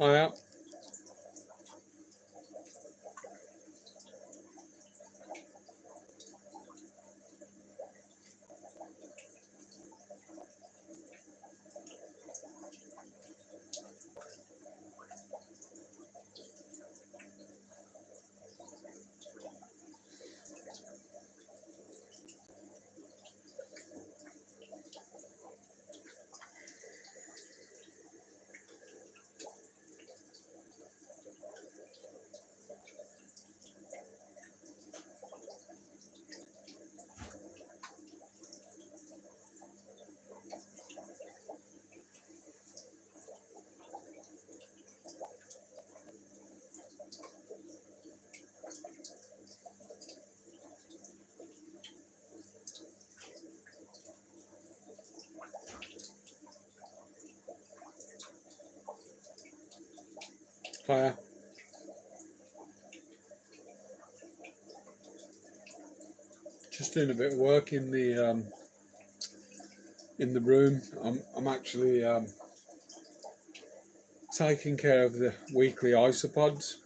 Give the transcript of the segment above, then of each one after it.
Oh yeah. Oh yeah. Just doing a bit of work in the room. I'm actually taking care of the weekly isopods.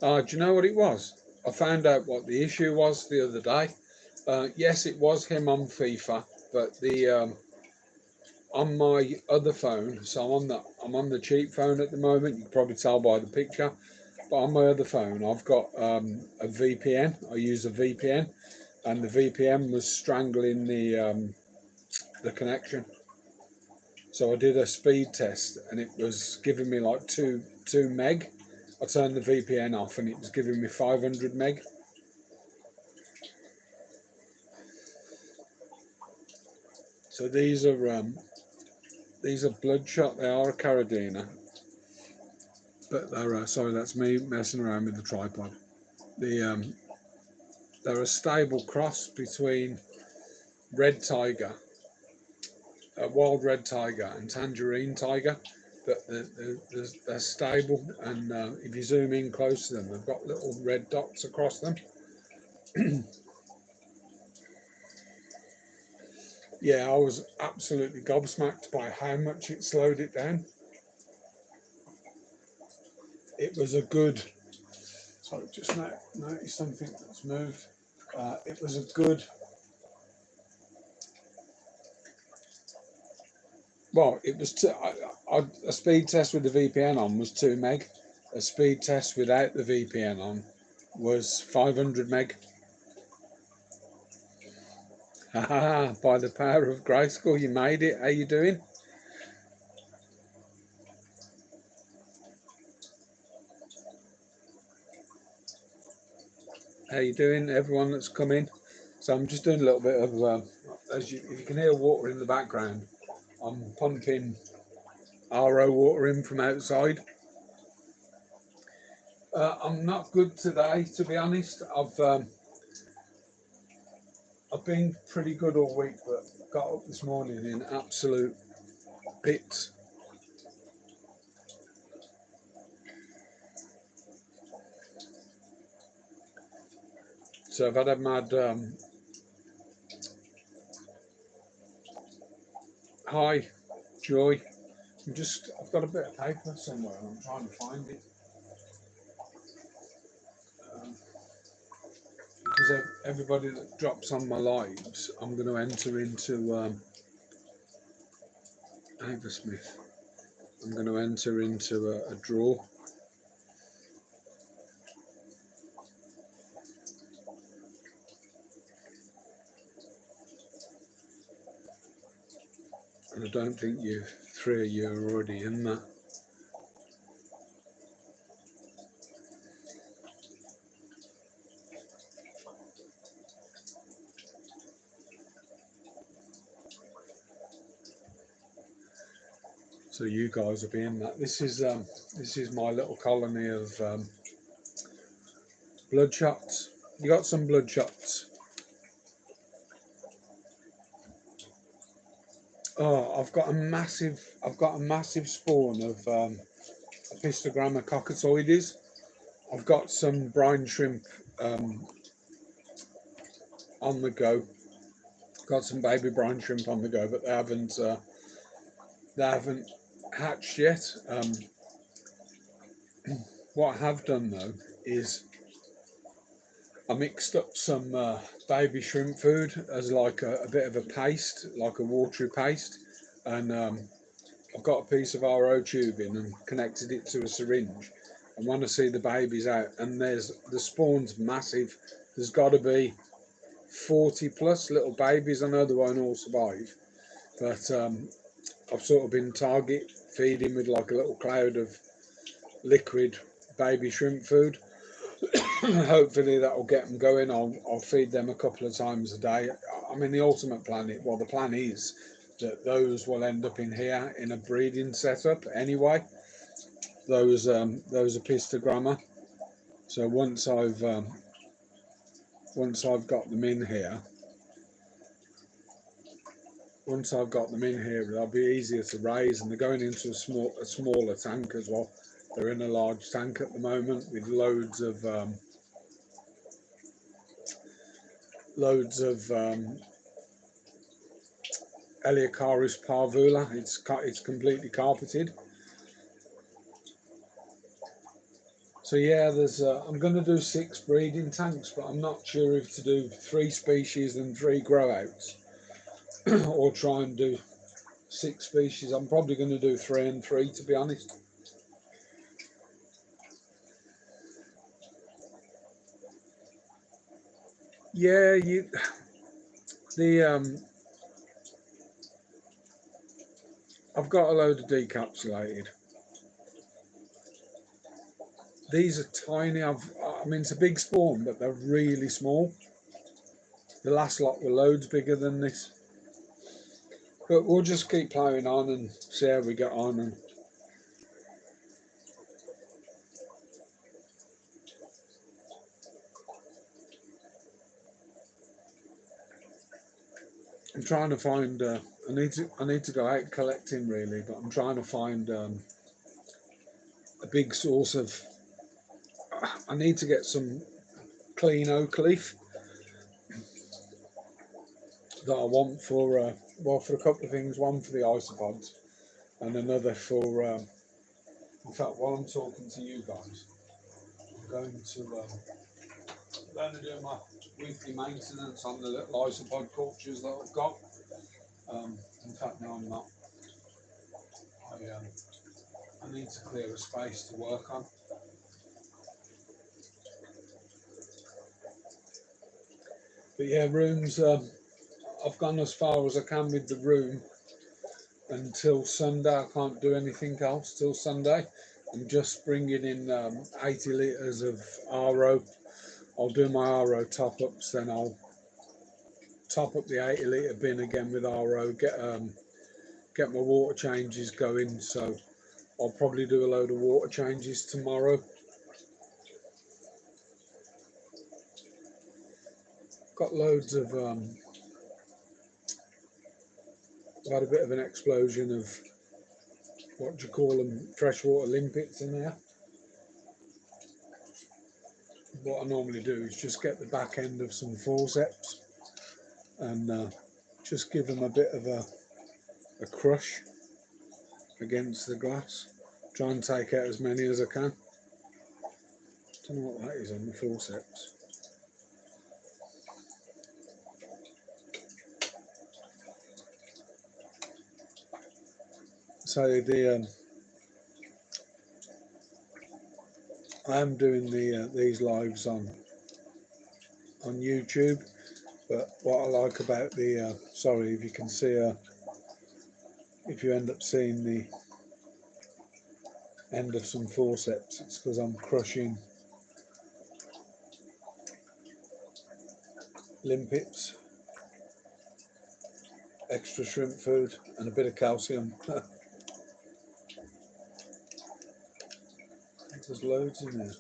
Do you know what it was? I found out what the issue was the other day. Yes, it was him on FIFA, but the on my other phone. So I'm on the cheap phone at the moment. You can probably tell by the picture. But on my other phone, I've got a VPN. I use a VPN, and the VPN was strangling the connection. So I did a speed test, and it was giving me like two meg. I turned the VPN off, and it was giving me 500 meg. So these are bloodshot. They are a Caradina, but they're sorry, that's me messing around with the tripod. The they're a stable cross between red tiger, wild red tiger, and tangerine tiger. But they're stable, and if you zoom in close to them, they've got little red dots across them. Yeah, I was absolutely gobsmacked by how much it slowed it down. It was a good. Sorry, just now noticed something that's moved. It was a good. Well, it was a speed test with the VPN on was 2 meg. A speed test without the VPN on was 500 meg. Haha, by the power of Grayskull, you made it. How you doing? How you doing, everyone that's come in? So I'm just doing a little bit of, if you can hear water in the background, I'm pumping RO water in from outside. I'm not good today, to be honest. I've been pretty good all week, but got up this morning in absolute bits. So I've had a mad. Hi, Joy. I've got a bit of paper somewhere. I'm trying to find it. Because everybody that drops on my lives, I'm going to enter into Smith. I'm going to enter into a draw. And I don't think three of you are already in that. So you guys will be in that. This is my little colony of bloodshots. You got some bloodshots. Oh, I've got a massive spawn of Apistogramma cockatoides. I've got some brine shrimp on the go. Got some baby brine shrimp on the go, but they haven't hatched yet. What I have done though is I mixed up some baby shrimp food as like a bit of a paste, like a watery paste, and I've got a piece of RO tubing and connected it to a syringe. And when I see the babies out, and there's the spawn's massive, there's got to be 40 plus little babies. I know they won't all survive, but I've sort of been target feeding with like a little cloud of liquid baby shrimp food. Hopefully that will get them going. I'll feed them a couple of times a day. I mean, the ultimate plan, well, the plan is that those will end up in here in a breeding setup anyway. Those are pistogramma. So once I've got them in here, they'll be easier to raise, and they're going into a smaller tank as well. They're in a large tank at the moment with loads of Eleocharis parvula. It's completely carpeted. So yeah, there's I'm going to do 6 breeding tanks, but I'm not sure if to do 3 species and 3 grow outs, or try and do 6 species. I'm probably going to do 3 and 3, to be honest. Yeah, I've got a load of decapsulated. These are tiny. I mean, it's a big spawn, but they're really small. The last lot were loads bigger than this. But we'll just keep ploughing on and see how we get on. And I'm trying to find. I need to go out collecting really, but I'm trying to find a big source of. I need to get some clean oak leaf that I want for well, for a couple of things. One for the isopods, and another for. In fact, while I'm talking to you guys, I'm going to do my weekly maintenance on the little isopod cultures that I've got. In fact, no, I'm not. I need to clear a space to work on. But yeah, rooms. I've gone as far as I can with the room until Sunday. I can't do anything else till Sunday. I'm just bringing in 80 litres of RO. I'll do my RO top ups, then I'll top up the 80 litre bin again with RO. Get my water changes going. So I'll probably do a load of water changes tomorrow. Got loads of. I've had a bit of an explosion of what do you call them, freshwater limpets in there. What I normally do is just get the back end of some forceps and just give them a bit of a crush against the glass. Try and take out as many as I can. Don't know what that is on the forceps. So I am doing these lives on YouTube, but what I like about the sorry if you can see if you end up seeing the end of some forceps, it's because I'm crushing limpets, extra shrimp food and a bit of calcium. There's loads in there.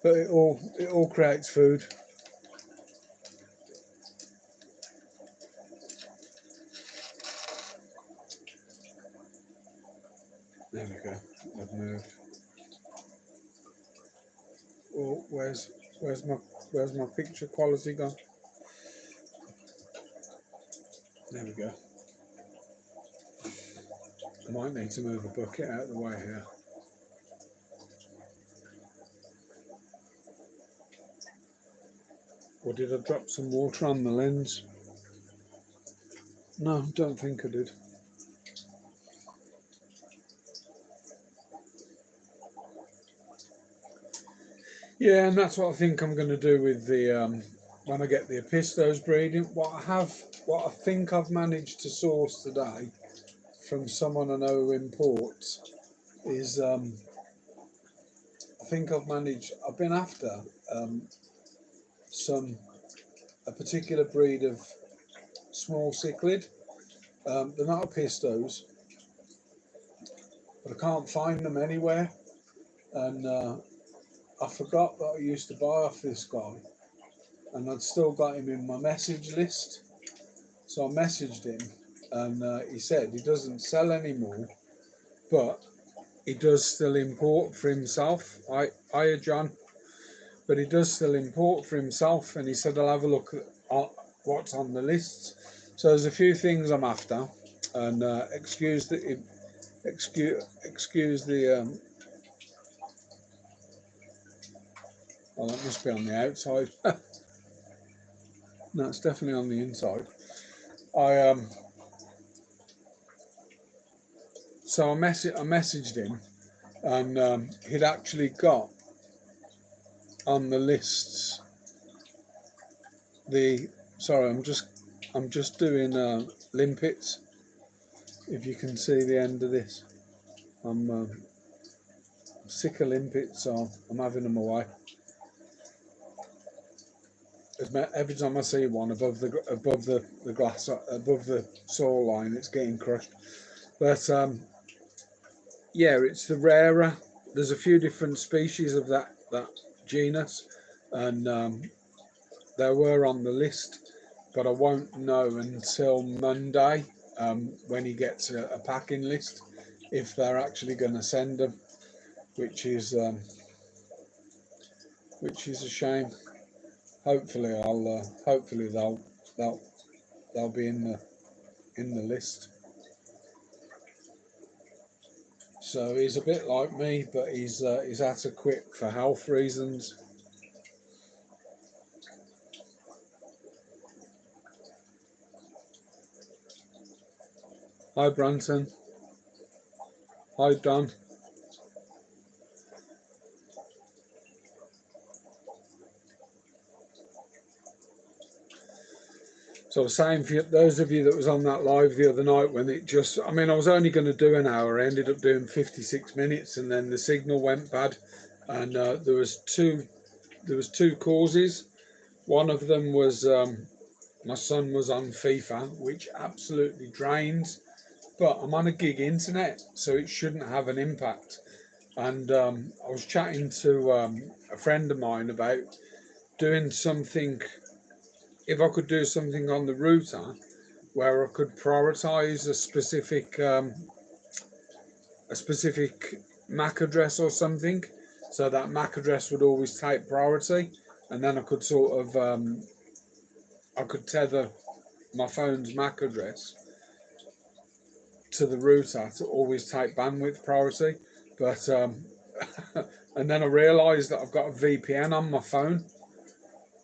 But it all creates food. There we go. I've moved. Oh, where's my picture quality gone? There we go. I might need to move a bucket out of the way here. Or did I drop some water on the lens? No, don't think I did. Yeah, and that's what I think I'm going to do with the when I get the Epistos breeding. What I think I've managed to source today from someone I know who imports is I think I've been after um, a particular breed of small cichlid. They're not Epistos, but I can't find them anywhere, and I forgot that I used to buy off this guy, and I'd still got him in my message list. So I messaged him, and he said he doesn't sell anymore, but he does still import for himself. Hiya, John. But he does still import for himself, and he said I'll have a look at what's on the lists. So there's a few things I'm after, and excuse the. Oh, that must be on the outside. No, it's definitely on the inside. So I messaged him, and he'd actually got on the lists the. Sorry, I'm just doing limpets. If you can see the end of this, I'm sick of limpets, so I'm having them away. Every time I see one above the glass, above the soil line, it's getting crushed. But yeah, it's the rarer. There's a few different species of that genus, and they were on the list, but I won't know until Monday when he gets a packing list if they're actually going to send them, which is a shame. Hopefully, hopefully they'll be in the list. So he's a bit like me, but he's had to quit for health reasons. Hi Branson. Hi Don. So I was saying, for those of you that was on that live the other night, when it just, I mean, I was only going to do an hour, I ended up doing 56 minutes, and then the signal went bad, and there was two causes. One of them was my son was on FIFA, which absolutely drains, but I'm on a gig internet, so it shouldn't have an impact. And I was chatting to a friend of mine about doing something, if I could do something on the router where I could prioritize a specific MAC address or something, so that MAC address would always take priority, and then I could sort of I could tether my phone's MAC address to the router to always take bandwidth priority. But and then I realised that I've got a VPN on my phone.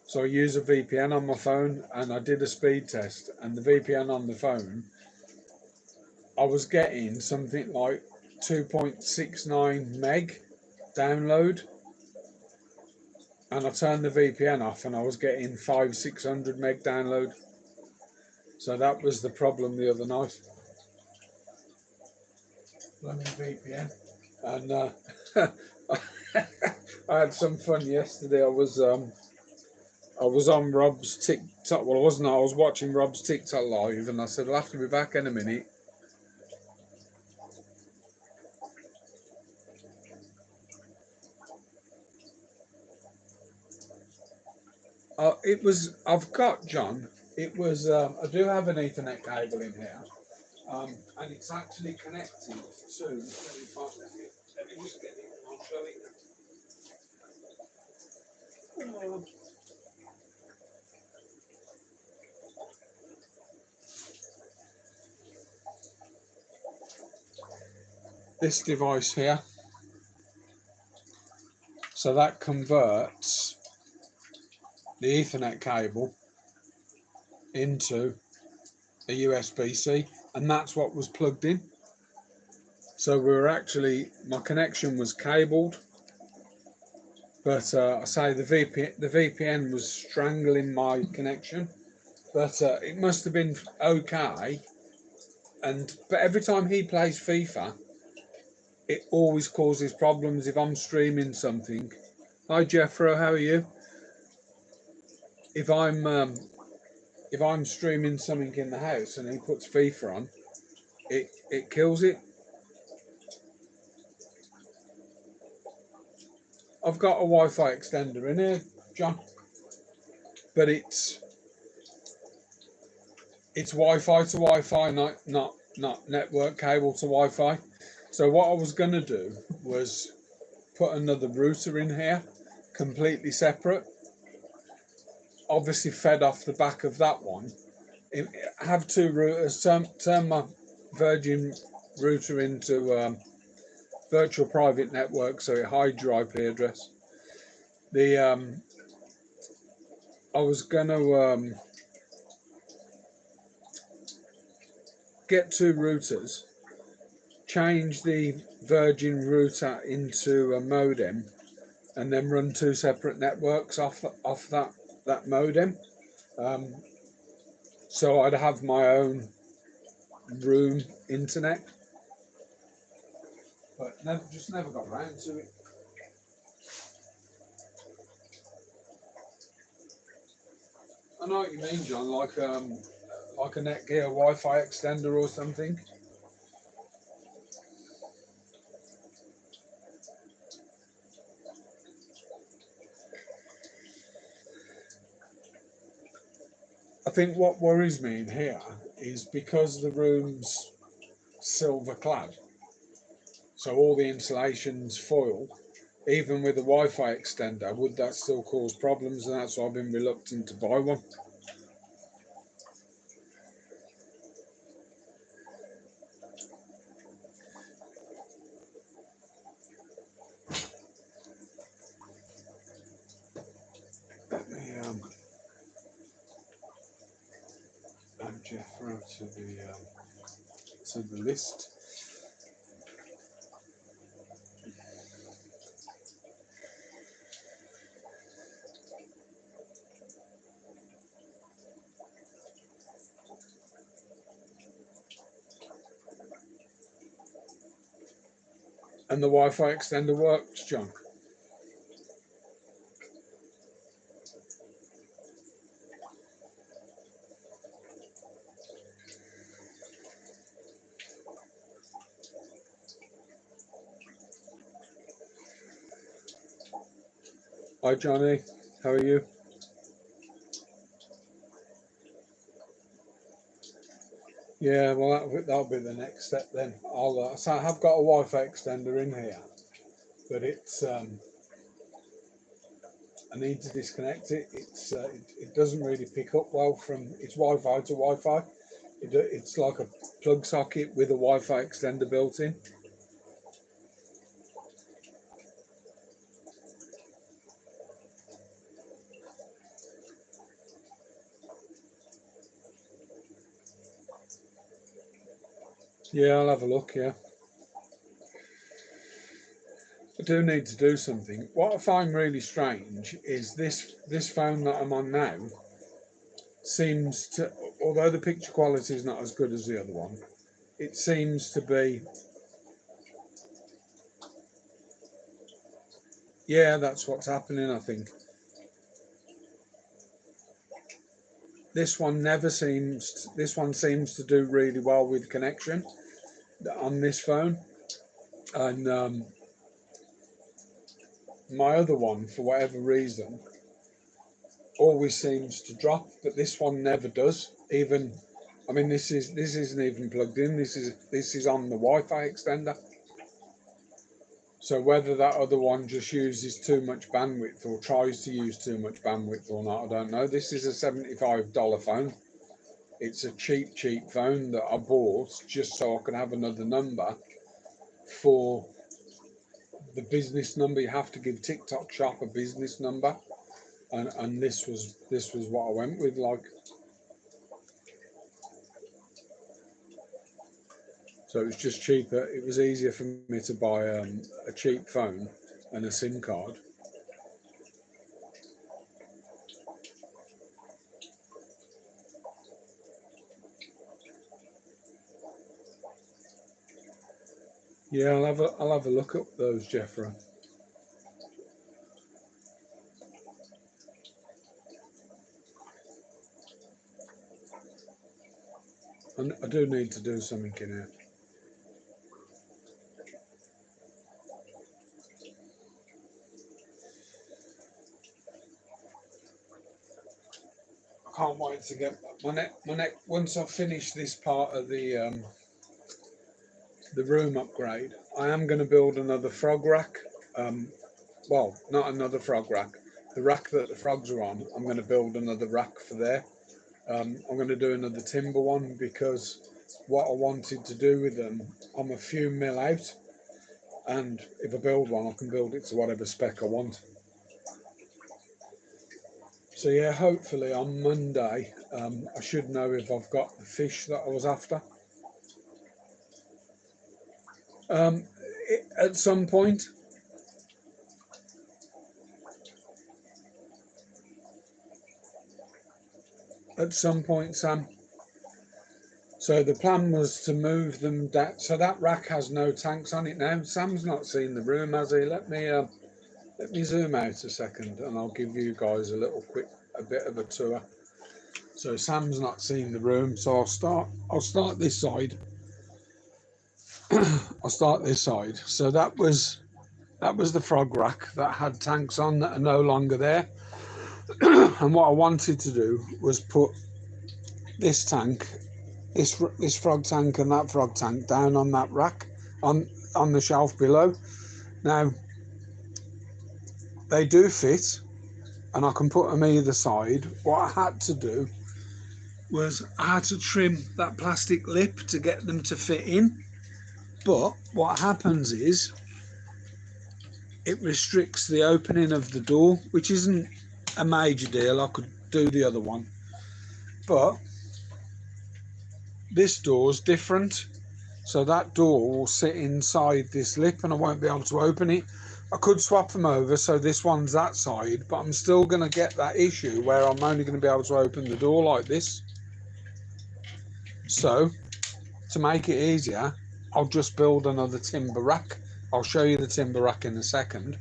So I use a VPN on my phone, and I did a speed test, and the VPN on the phone, I was getting something like 2.69 meg download, and I turned the VPN off, and I was getting 500-600 meg download. So that was the problem the other night. Blooming VPN, and I had some fun yesterday. I was on Rob's TikTok. Well, I wasn't. I was watching Rob's TikTok live, and I said I'll have to be back in a minute. It was. I've got John. It was. I do have an Ethernet cable in here, and it's actually connected to. Let me just get it. I'll show it. this device here. So that converts the Ethernet cable into a USB-C, and that's what was plugged in. So we were actually, my connection was cabled, but I say the VPN was strangling my connection, but it must have been okay. But every time he plays FIFA, it always causes problems if I'm streaming something. Hi Jeffro, how are you? If I'm streaming something in the house and he puts FIFA on, it kills it. I've got a Wi-Fi extender in here, John, but it's Wi-Fi to Wi-Fi, not network cable to Wi-Fi. So what I was going to do was put another router in here, completely separate, obviously fed off the back of that one. Have two routers, turn my Virgin router into virtual private network, so it hides your IP address. I was going to get two routers, change the Virgin router into a modem, and then run two separate networks off that modem. So I'd have my own room internet, but just never got around to it. I know what you mean, John, like a Netgear Wi-Fi extender or something. I think what worries me in here is because the room's silver clad, so all the insulation's foil, even with a Wi-Fi extender, would that still cause problems? And that's why I've been reluctant to buy one. Let me add Jeffro to the list. And the Wi-Fi extender works, John. Hi Johnny, how are you? Yeah, well that'll be the next step then. So I have got a Wi-Fi extender in here, but it's I need to disconnect it. It doesn't really pick up well from it's Wi-Fi to Wi-Fi. It's like a plug socket with a Wi-Fi extender built in. Yeah, I'll have a look. Yeah, I do need to do something. What I find really strange is this phone that I'm on now seems to, although the picture quality is not as good as the other one, it seems to be. Yeah, that's what's happening, I think. This one seems to do really well with connection on this phone, and my other one, for whatever reason, always seems to drop, but this one never does. Even, I mean, this isn't even plugged in. This is on the Wi-Fi extender. So whether that other one just uses too much bandwidth or tries to use too much bandwidth or not, I don't know. This is a $75 phone. It's a cheap phone that I bought just so I can have another number. for the business number. You have to give TikTok Shop a business number, and this was what I went with. Like, so it was just cheaper. It was easier for me to buy a cheap phone and a SIM card. Yeah, I'll have a look at those, Jeffrey. And I do need to do something in here. I can't wait to get my neck. Once I finish this part of the room upgrade, I am going to build another frog rack. Well, not another frog rack. The rack that the frogs are on, I'm going to build another rack for there. I'm going to do another timber one because what I wanted to do with them, I'm a few mil out, and if I build one, I can build it to whatever spec I want. So yeah, hopefully on Monday, I should know if I've got the fish that I was after. At some point. At some point, Sam. So the plan was to move them down. So that rack has no tanks on it now. Sam's not seen the room, has he? Let me zoom out a second, and I'll give you guys a bit of a tour. So Sam's not seen the room, so I'll start this side. I'll start this side. So that was the frog rack that had tanks on that are no longer there. And what I wanted to do was put this tank, this frog tank and that frog tank down on that rack on the shelf below. Now they do fit, and I can put them either side. What I had to do was I had to trim that plastic lip to get them to fit in. But what happens is it restricts the opening of the door, which isn't a major deal. I could do the other one, but this door's different. So that door will sit inside this lip and I won't be able to open it. I could swap them over so this one's that side, but I'm still going to get that issue where I'm only going to be able to open the door like this. So to make it easier, I'll just build another timber rack. I'll show you the timber rack in a second.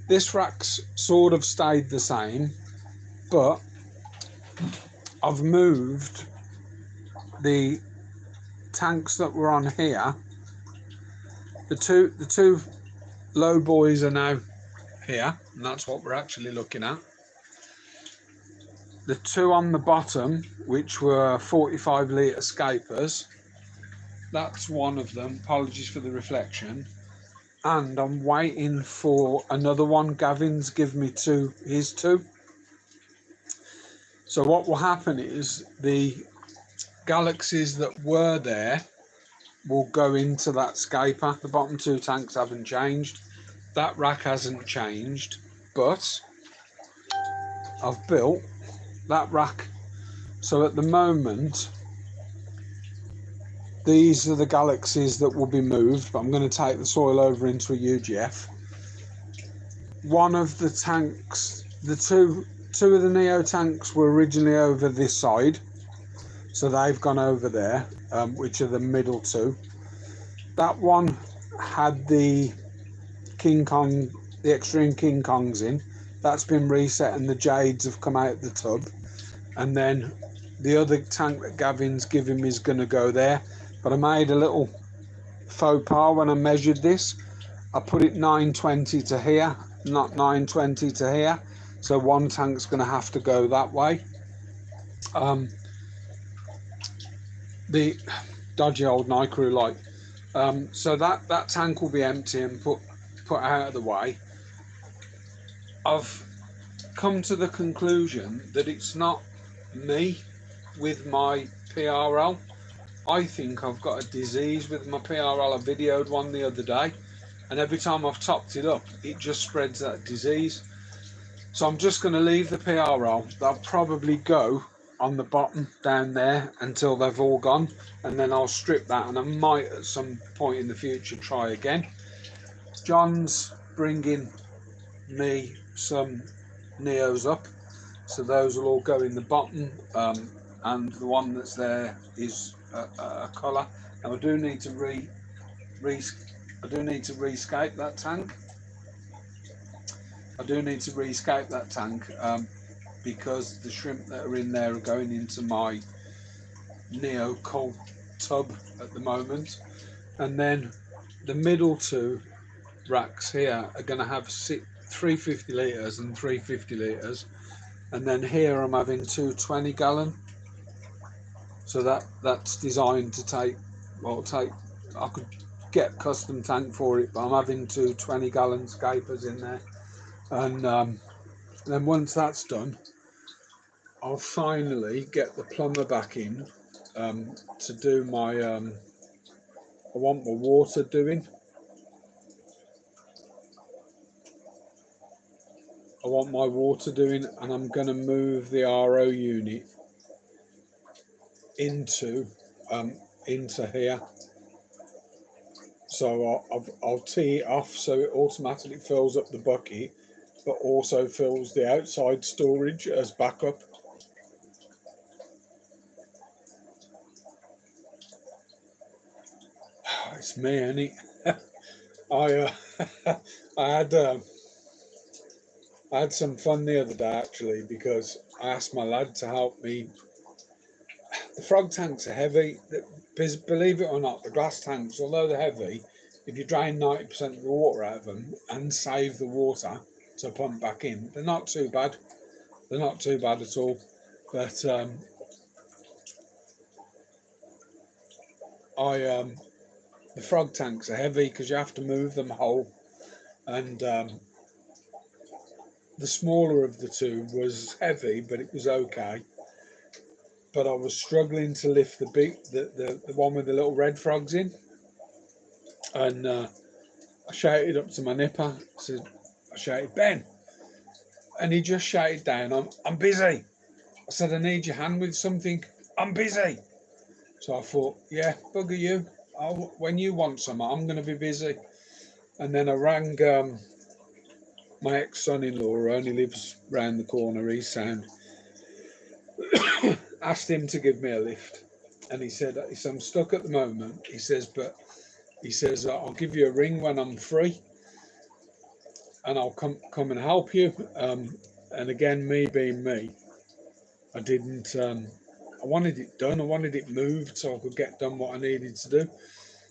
This rack's sort of stayed the same, but I've moved the tanks that were on here. The two low boys are now here, and that's what we're actually looking at. The two on the bottom, which were 45 litre scapers, that's one of them. Apologies for the reflection. And I'm waiting for another one. Gavin's given me his two. So what will happen is the galaxies that were there will go into that scaper. The bottom two tanks haven't changed. That rack hasn't changed, but I've built that rack. So at the moment, these are the galaxies that will be moved, but I'm going to take the soil over into a UGF. One of the tanks, two of the Neo tanks were originally over this side, so they've gone over there, which are the middle two. That one had the King Kong, the Extreme King Kongs in. That's been reset and the Jades have come out the tub. And then the other tank that Gavin's given me is going to go there. But I made a little faux pas when I measured this. I put it 920 to here, not 920 to here. So one tank's going to have to go that way. The dodgy old Nicrew light. So that tank will be empty and put out of the way. I've come to the conclusion that it's not me with my PRL. I think I've got a disease with my PRL. I videoed one the other day, and every time I've topped it up, it just spreads that disease. So I'm just going to leave the PRL. They'll probably go on the bottom down there until they've all gone, and then I'll strip that, and I might at some point in the future try again. John's bringing me some Neos up, so those will all go in the bottom, and the one that's there is a colour. Now I do need to rescape that tank. Because the shrimp that are in there are going into my Neo cold tub at the moment, and then the middle two racks here are going to have 350 litres and 350 litres, and then here I'm having two 20-gallon. So that's designed to take, I could get a custom tank for it, but I'm having two 20-gallon scapers in there, and then once that's done, I'll finally get the plumber back in to do my. I want my water doing. And I'm going to move the RO unit into here. So I'll tee it off so it automatically fills up the bucket, but also fills the outside storage as backup. It's me, ain't it? I had some fun the other day actually, because I asked my lad to help me. The frog tanks are heavy. Believe it or not, the glass tanks, although they're heavy, if you drain 90% of the water out of them and save the water to pump back in, they're not too bad. They're not too bad at all. But the frog tanks are heavy because you have to move them whole, and the smaller of the two was heavy, but it was okay. But I was struggling to lift the one with the little red frogs in, and I shouted up to my nipper. I shouted, Ben, and he just shouted down, I'm busy. I said, I need your hand with something. I'm busy. So I thought, yeah, bugger you. When you want some, I'm going to be busy. And then I rang my ex-son-in-law, who only lives round the corner, he's sound. Asked him to give me a lift, and he said, I'm stuck at the moment. He says, I'll give you a ring when I'm free, and I'll come and help you. And again, me being me, I didn't. I wanted it done. I wanted it moved so I could get done what I needed to do.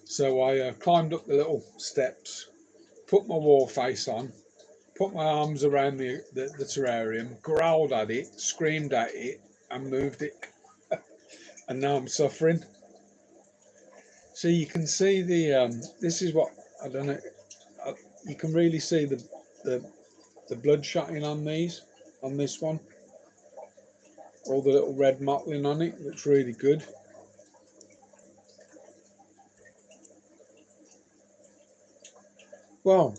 So I climbed up the little steps, put my wall face on, put my arms around the terrarium, growled at it, screamed at it, and moved it. And now I'm suffering. So you can see this is what, I don't know, you can really see the bloodshotting on this one. All the little red mottling on it looks really good. Well,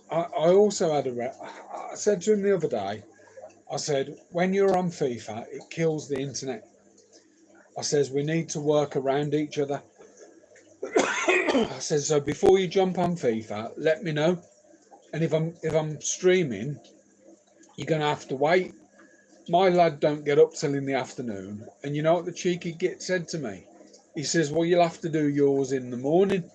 I also had I said to him the other day, I said, when you're on FIFA, it kills the internet. I says, we need to work around each other. I says, so before you jump on FIFA, let me know. And if I'm streaming, you're going to have to wait. My lad don't get up till in the afternoon. And you know what the cheeky git said to me? He says, well, you'll have to do yours in the morning.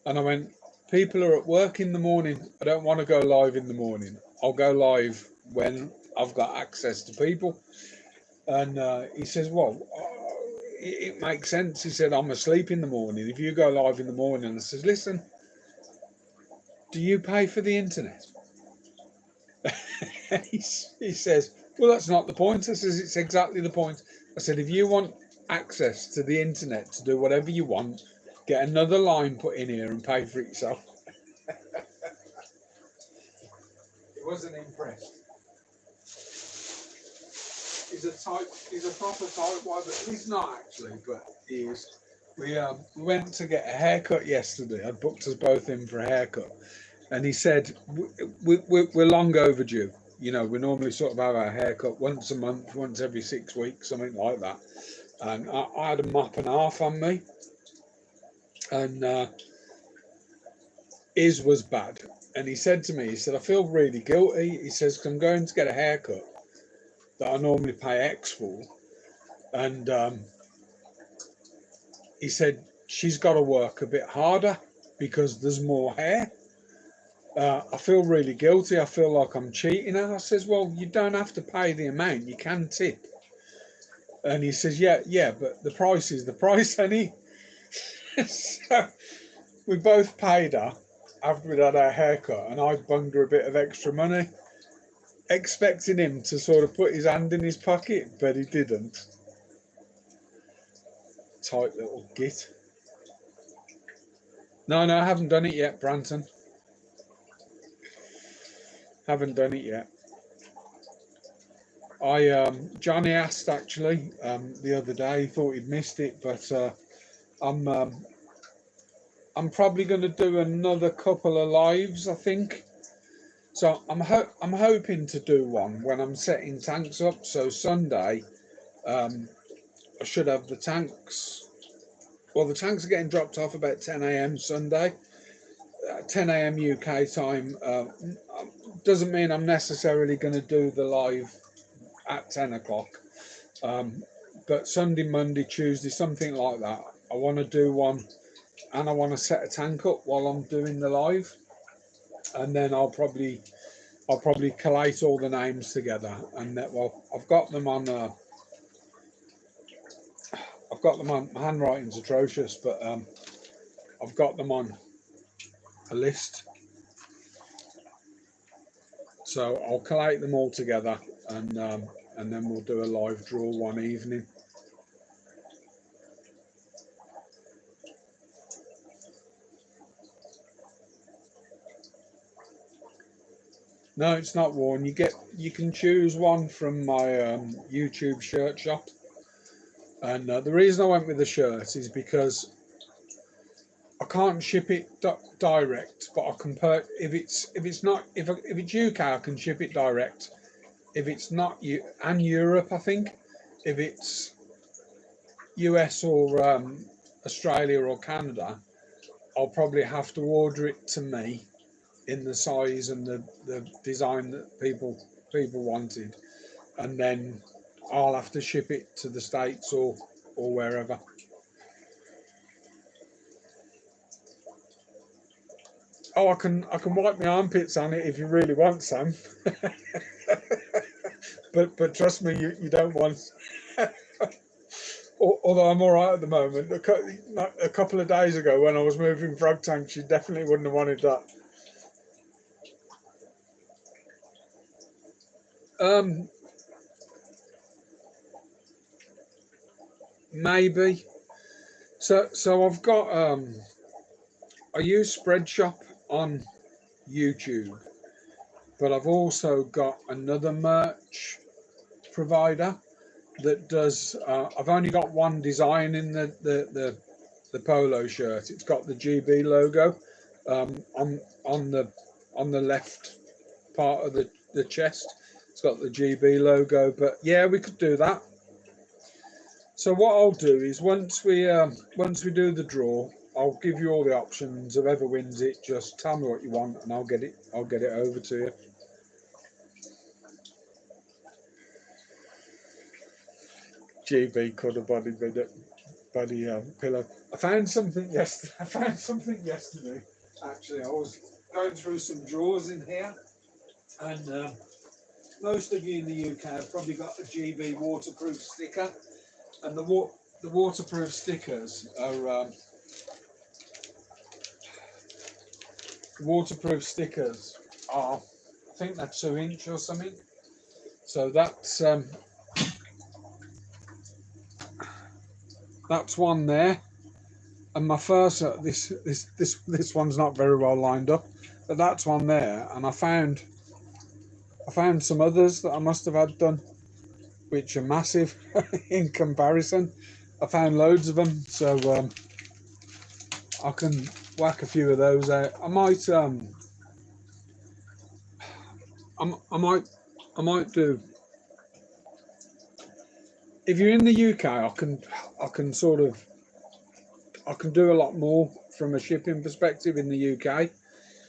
And I went, people are at work in the morning. I don't want to go live in the morning. I'll go live when I've got access to people. And he says, well, it makes sense. He said, I'm asleep in the morning. If you go live in the morning, I says, listen, do you pay for the internet? He says, well, that's not the point. I says, it's exactly the point. I said, if you want access to the internet to do whatever you want, get another line put in here and pay for it yourself. He wasn't impressed. He's a proper type wide, but he's not actually, but he is. We went to get a haircut yesterday. I booked us both in for a haircut, and he said we're long overdue. You know, we normally sort of have our haircut once a month, once every 6 weeks, something like that. And I had a mop and a half on me, and his was bad. And he said to me, he said, I feel really guilty. He says, 'Cause I'm going to get a haircut that I normally pay X for. And he said, she's got to work a bit harder because there's more hair. I feel really guilty. I feel like I'm cheating her. I says, well, you don't have to pay the amount. You can tip. And he says, yeah, but the price is the price, honey. So we both paid her after we'd had our haircut, and I bunged her a bit of extra money, expecting him to sort of put his hand in his pocket, but he didn't. Tight little git. No, I haven't done it yet, Branton. Haven't done it yet. Johnny asked actually the other day. He thought he'd missed it, but I'm probably going to do another couple of lives, I think. So I'm hoping to do one when I'm setting tanks up. So Sunday, I should have the tanks. Well, the tanks are getting dropped off about 10 a.m. Sunday, 10 a.m. UK time. Doesn't mean I'm necessarily going to do the live at 10 o'clock. But Sunday, Monday, Tuesday, something like that. I want to do one, and I want to set a tank up while I'm doing the live, and then I'll probably collate all the names together. And that, well, I've got them on. My handwriting's atrocious, but I've got them on a list. So I'll collate them all together, and then we'll do a live draw one evening. No, it's not worn. You can choose one from my YouTube shirt shop, and the reason I went with the shirt is because I can't ship it direct, but I can if it's UK, I can ship it direct. If it's not and Europe, I think. If it's US or Australia or Canada, I'll probably have to order it to me in the size and the design that people wanted, and then I'll have to ship it to the States or wherever. Oh, I can wipe my armpits on it if you really want some. but trust me, you don't want. Although I'm all right at the moment. A couple of days ago when I was moving frog tanks, you definitely wouldn't have wanted that. Maybe. So I've got I use Spreadshop on YouTube, but I've also got another merch provider that does. I've only got one design in the polo shirt. It's got the GB logo on the left part of the chest. It's got the GB logo, but yeah, we could do that. So what I'll do is once we do the draw, I'll give you all the options. Whoever wins it, just tell me what you want, and I'll get it over to you. GB cuddle body pillow. I found something yesterday. Actually, I was going through some drawers in here, and most of you in the UK have probably got a GB waterproof sticker, and the waterproof stickers are I think they're 2-inch or something. So that's one there. And my first this one's not very well lined up, but that's one there. And I found some others that I must have had done. which are massive in comparison. I found loads of them, so I can whack a few of those out. I might, I might do. If you're in the UK, I can sort of, I can do a lot more from a shipping perspective in the UK.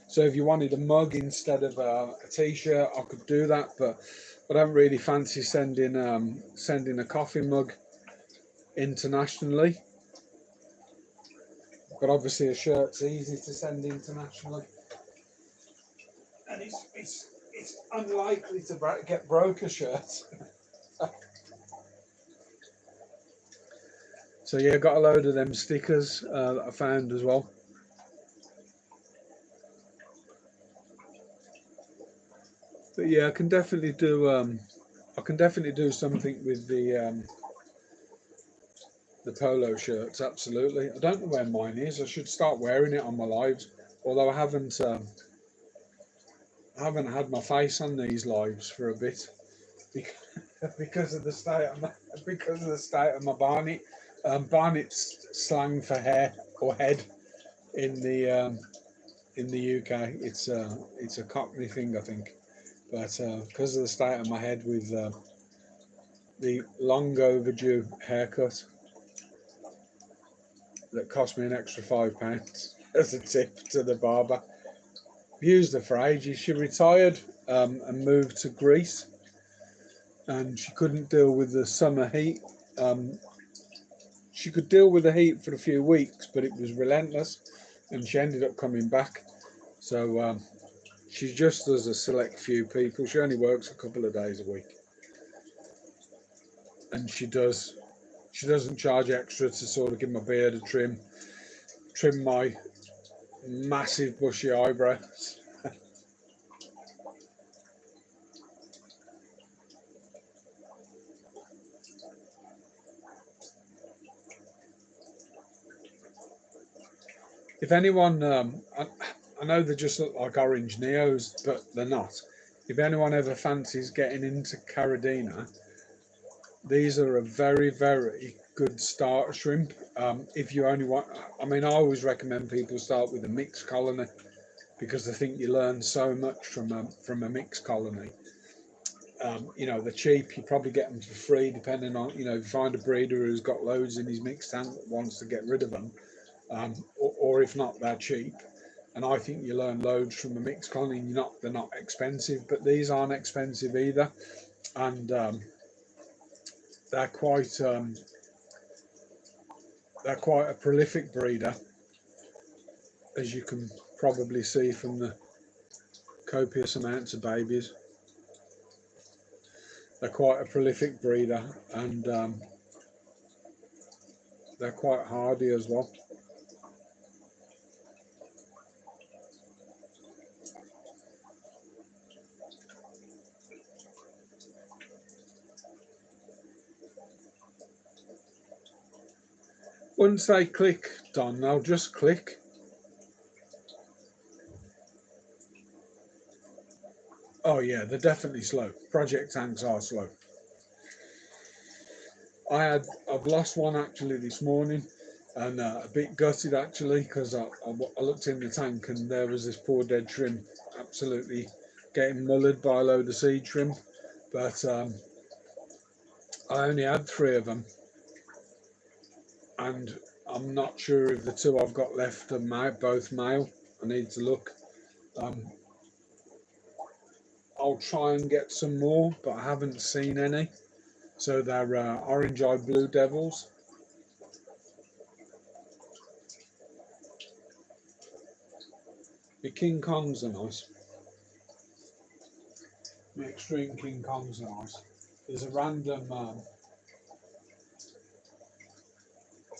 So if you wanted a mug instead of a t-shirt, I could do that, but I don't really fancy sending a coffee mug internationally. But obviously, a shirt's easy to send internationally, and it's unlikely to get broke a shirt. So yeah, got a load of them stickers that I found as well. But yeah, I can definitely do. I can definitely do something with the polo shirts. Absolutely. I don't know where mine is. I should start wearing it on my lives. Although I haven't had my face on these lives for a bit because of the state of my barnet. Barnet's slang for hair or head in the UK. It's a Cockney thing, I think. But because of the state of my head with the long overdue haircut that cost me an extra £5 as a tip to the barber. Used her for ages. She retired and moved to Greece, and she couldn't deal with the summer heat. Um, she could deal with the heat for a few weeks, but it was relentless, and she ended up coming back. So she just does a select few people. She only works a couple of days a week, and she doesn't charge extra to sort of give my beard a trim my massive bushy eyebrows. If anyone, I know they just look like orange neos, but they're not. If anyone ever fancies getting into Caradina, these are a very good starter shrimp. If you only want, I mean, I always recommend people start with a mixed colony because I think you learn so much from a mixed colony. You know, they're cheap. You probably get them for free, depending on, you know, if you find a breeder who's got loads in his mixed tank that wants to get rid of them, or if not, they're cheap. And I think you learn loads from a mixed colony. They're not expensive, but these aren't expensive either, and they're quite um, they're quite a prolific breeder, as you can probably see from the copious amounts of babies. They're quite a prolific breeder, and they're quite hardy as well. Once they click, Don, they'll just click. Oh yeah, they're definitely slow. Project tanks are slow. I've lost one actually this morning, and a bit gutted actually because I looked in the tank and there was this poor dead shrimp, absolutely getting mullered by a load of seed shrimp. But I only had three of them, and I'm not sure if the two I've got left are both male. I need to look. Um, I'll try and get some more, but I haven't seen any. So they're orange eye blue devils. The King Kongs are nice. The extreme King Kongs are nice. There's a random,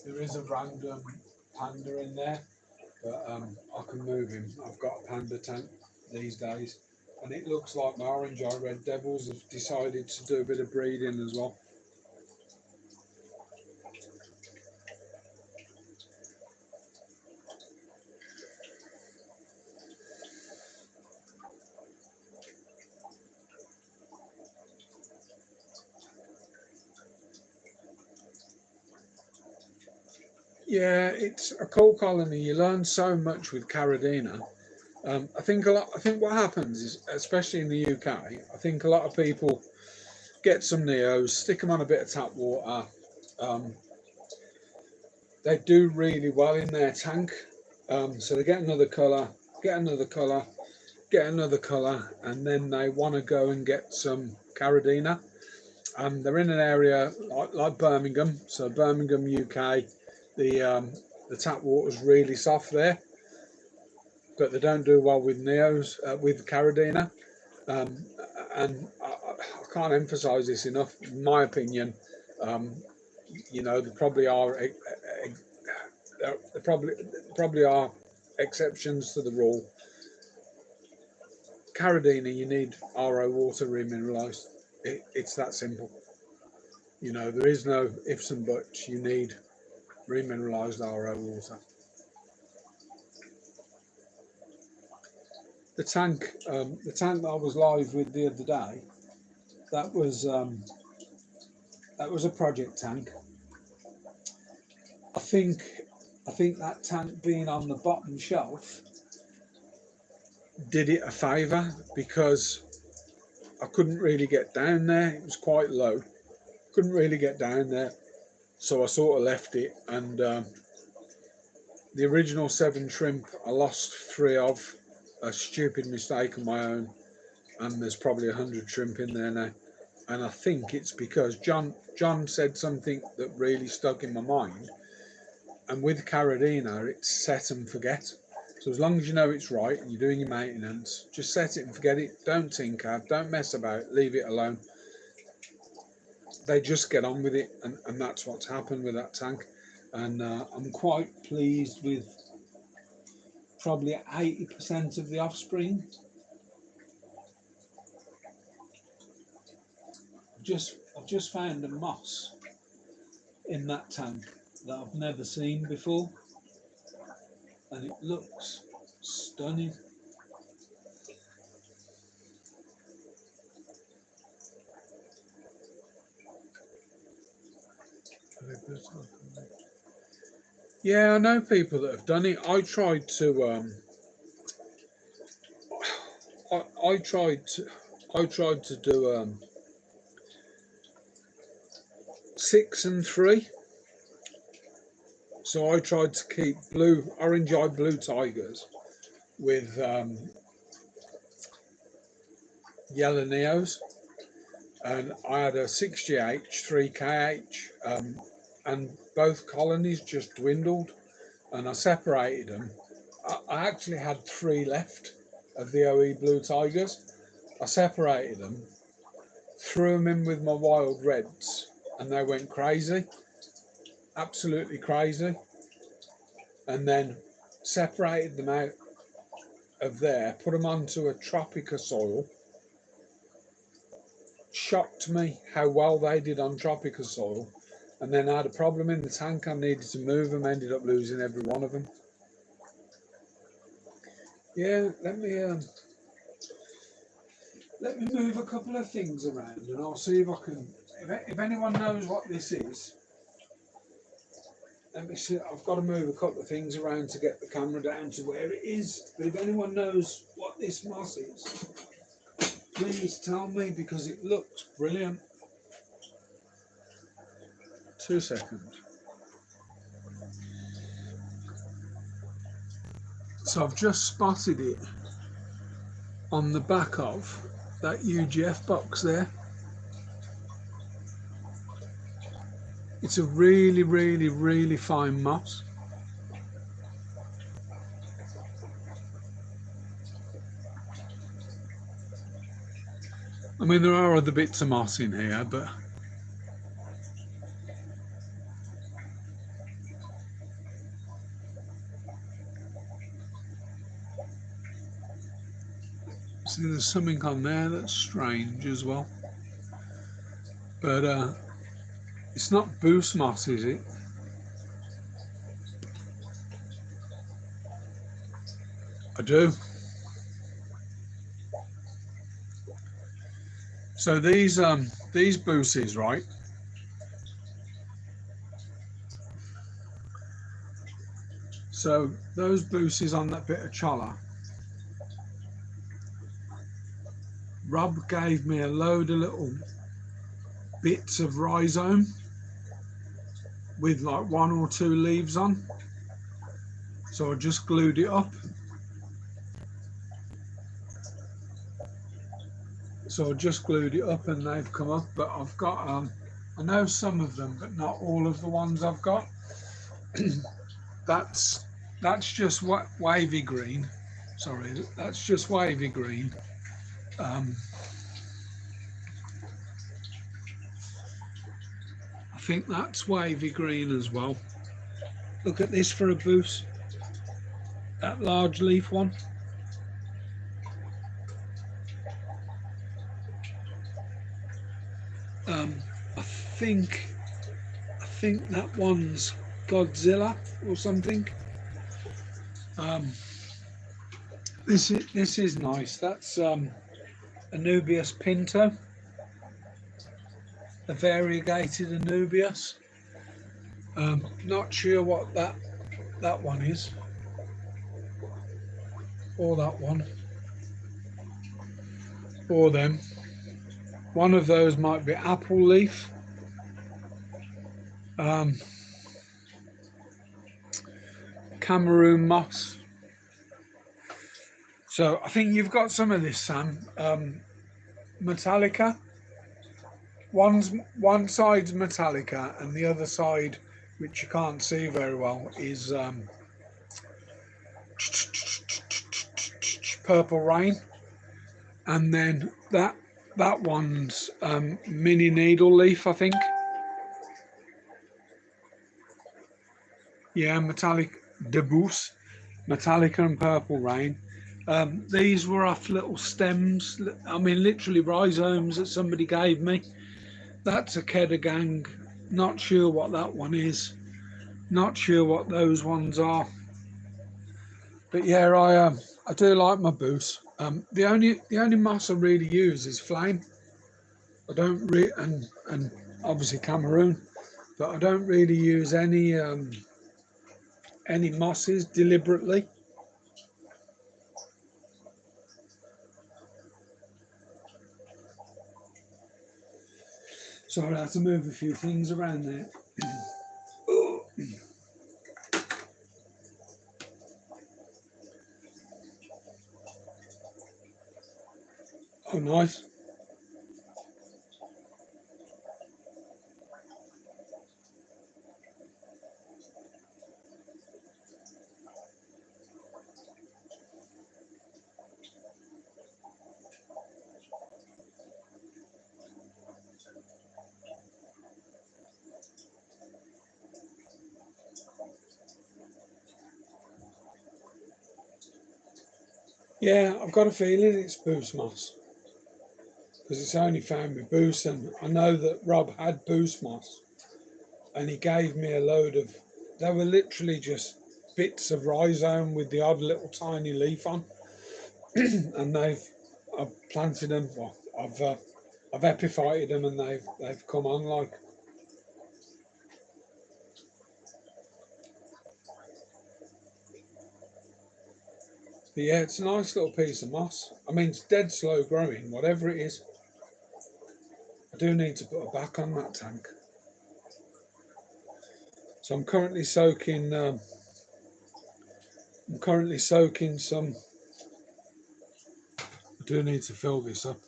there is a random panda in there, but I can move him. I've got a panda tank these days, and it looks like my orange eye red devils have decided to do a bit of breeding as well. Yeah, it's a coal colony. You learn so much with Carradina. I think a lot. I think what happens is, especially in the UK, I think a lot of people get some neos, stick them on a bit of tap water. Um, they do really well in their tank. So they get another colour, get another colour, get another colour, and then they want to go and get some Carradina. They're in an area like Birmingham, so Birmingham, UK. The tap water's really soft there, but they don't do well with neos with Carradina. Um, and I can't emphasise this enough. In my opinion, um, there probably are there probably are exceptions to the rule. Carradina, you need RO water remineralised. It's that simple. There is no ifs and buts. You need remineralised RO water. The tank that I was live with the other day, that was um, that was a project tank. I think I think that tank being on the bottom shelf did it a favour because I couldn't really get down there. It was quite low. Couldn't really get down there, so I sort of left it. And the original 7 shrimp, I lost 3 of, a stupid mistake of my own, and there's probably 100 shrimp in there now. And I think it's because John said something that really stuck in my mind. And with Carradina, it's set and forget. So as long as you know it's right and you're doing your maintenance, just set it and forget it. Don't tinker, don't mess about, leave it alone. They just get on with it, and that's what's happened with that tank. And I'm quite pleased with probably 80% of the offspring. I've just found a moss in that tank that I've never seen before, and it looks stunning. Yeah, I know people that have done it. I tried to do 6 and 3. So I tried to keep orange-eyed blue tigers with yellow neos, and I had a 6GH, 3KH, and both colonies just dwindled, and I separated them. I actually had 3 left of the OE blue tigers. I separated them, threw them in with my wild reds, and they went crazy, absolutely crazy, and then separated them out of there, put them onto a Tropica soil. Shocked me how well they did on Tropica soil, and then I had a problem in the tank. I needed to move them, ended up losing every one of them. Yeah, let me move a couple of things around, and I'll see if I can. If anyone knows what this is, let me see. I've got to move a couple of things around to get the camera down to where it is. But if anyone knows what this moss is, please tell me, because it looks brilliant. 2 seconds. So I've just spotted it on the back of that UGF box there. It's a really, really, really fine moss. I mean, there are other bits of moss in here, but see, there's something on there that's strange as well. But it's not boost moss, is it? I do. So these booses, right? So those booses on that bit of cholla, Rob gave me a load of little bits of rhizome with like 1 or 2 leaves on. So I just glued it up. So I just glued it up and they've come up, but I've got, I know some of them, but not all of the ones I've got. that's just what wavy green. Sorry, that's just wavy green. I think that's wavy green as well. Look at this for a boost. That large leaf one. I think that one's Godzilla or something. This is nice. That's Anubias Pinto, a variegated Anubias. Not sure what that one is, or that one, or them. One of those might be apple leaf. Cameroon moss. So I think you've got some of this, Sam. Metallica. One side's Metallica, and the other side, which you can't see very well, is Purple Rain, and then that one's mini needle leaf, I think. Yeah, metallic debus, Metallica and Purple Rain. These were off little stems. I mean, literally rhizomes that somebody gave me. That's a Kedagang. Not sure what that one is. Not sure what those ones are. But yeah, I do like my boost. The only moss I really use is flame. I don't and obviously Cameroon, but I don't really use any mosses deliberately. So I have to move a few things around there. Oh, nice. Yeah, I've got a feeling it's boost moss because it's only found with boost, and I know that Rob had boost moss, and he gave me a load of. They were literally just bits of rhizome with the odd little tiny leaf on, and I've planted them. Well, I've epiphyted them, and they've come on like. But yeah, it's a nice little piece of moss. I mean, it's dead slow growing, whatever it is. I do need to put a back on that tank. So I'm currently soaking. I'm currently soaking some. I do need to fill this up.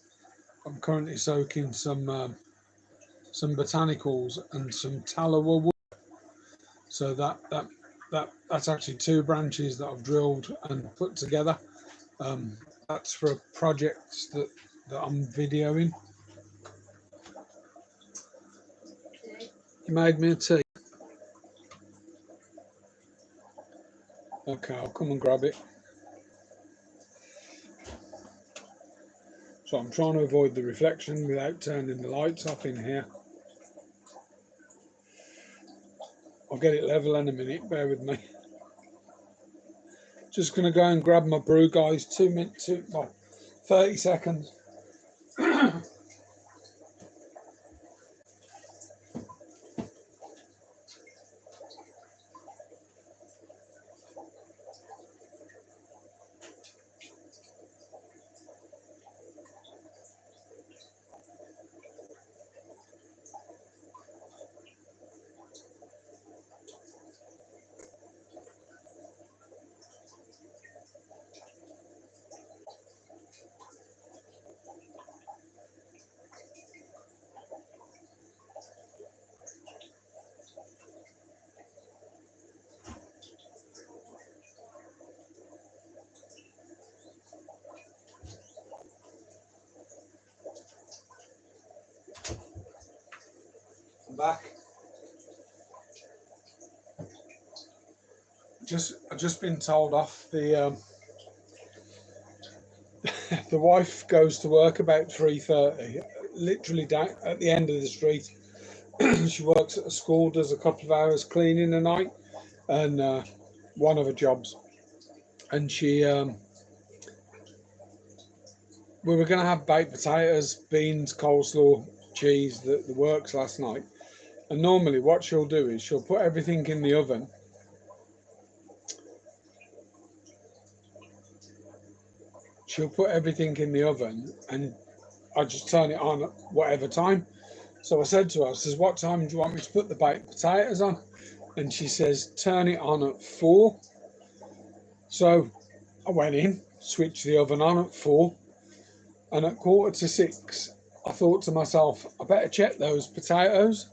I'm currently soaking some botanicals and some tallow wood. So that's actually 2 branches that I've drilled and put together. That's for a project that I'm videoing. You made me a tea. Okay, I'll come and grab it. So I'm trying to avoid the reflection without turning the lights off in here. I'll get it level in a minute, bear with me. Just going to go and grab my brew, guys. 2 minutes, 30 seconds. back. I've just been told off. The the wife goes to work about 3:30, literally down at the end of the street. She works at a school, does a couple of hours cleaning a night, and one of her jobs. And she, we were going to have baked potatoes, beans, coleslaw, cheese, the works last night. And normally, what she'll do is she'll put everything in the oven. She'll put everything in the oven, and I just turn it on at whatever time. So I said to her, I says, "What time do you want me to put the baked potatoes on?" And she says, "Turn it on at 4." So I went in, switched the oven on at 4, and at 5:45, I thought to myself, I better check those potatoes.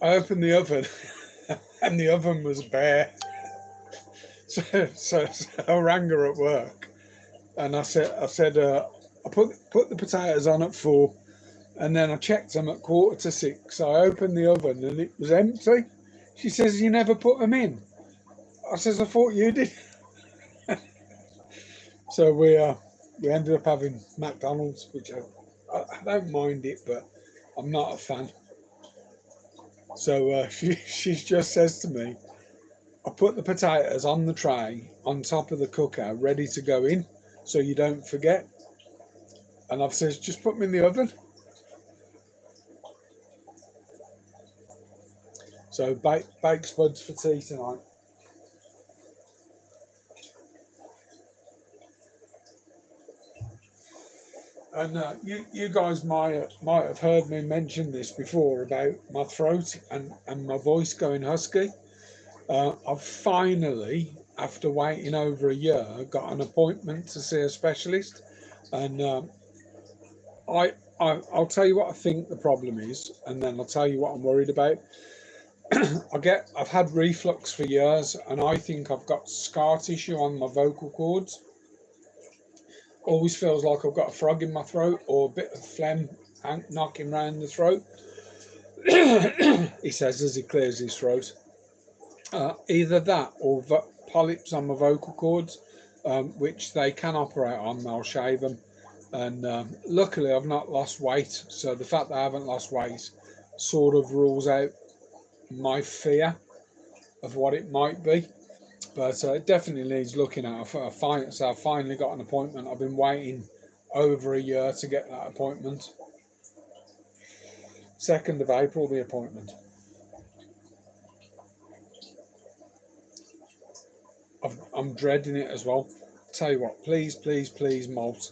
I opened the oven, and the oven was bare. So I rang her at work, and I said, I put the potatoes on at 4, and then I checked them at 5:45. I opened the oven, and it was empty. She says, "You never put them in." I says, "I thought you did." So we ended up having McDonald's, which I don't mind it, but I'm not a fan. So she just says to me, "I put the potatoes on the tray on top of the cooker, ready to go in, so you don't forget." And I've says, "Just put them in the oven." So baked spuds for tea tonight. And you guys might have heard me mention this before about my throat and my voice going husky. I've finally, after waiting over a year, got an appointment to see a specialist, and I, I'll tell you what I think the problem is, and then I'll tell you what I'm worried about. I've had reflux for years, and I think I've got scar tissue on my vocal cords. Always feels like I've got a frog in my throat or a bit of phlegm knocking round the throat. He says as he clears his throat. Either that or polyps on my vocal cords, which they can operate on. They'll shave them, and luckily I've not lost weight. So the fact that I haven't lost weight sort of rules out my fear of what it might be. But it definitely needs looking at. So I've finally got an appointment. I've been waiting over a year to get that appointment. 2nd of April, the appointment. I'm dreading it as well. Tell you what, please, please, please, malt.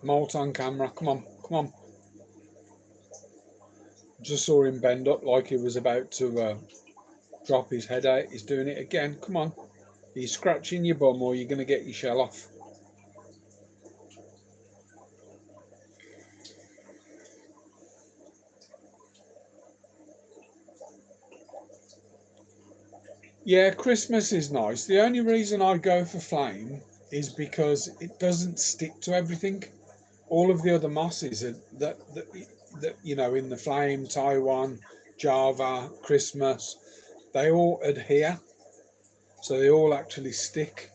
Malt on camera. Come on, come on. Just saw him bend up like he was about to drop his head out. He's doing it again. Come on. He's scratching your bum or you're going to get your shell off. Yeah, Christmas is nice. The only reason I go for flame is because it doesn't stick to everything. All of the other mosses are that you know, in the flame, Taiwan, Java, Christmas, they all adhere, so they all actually stick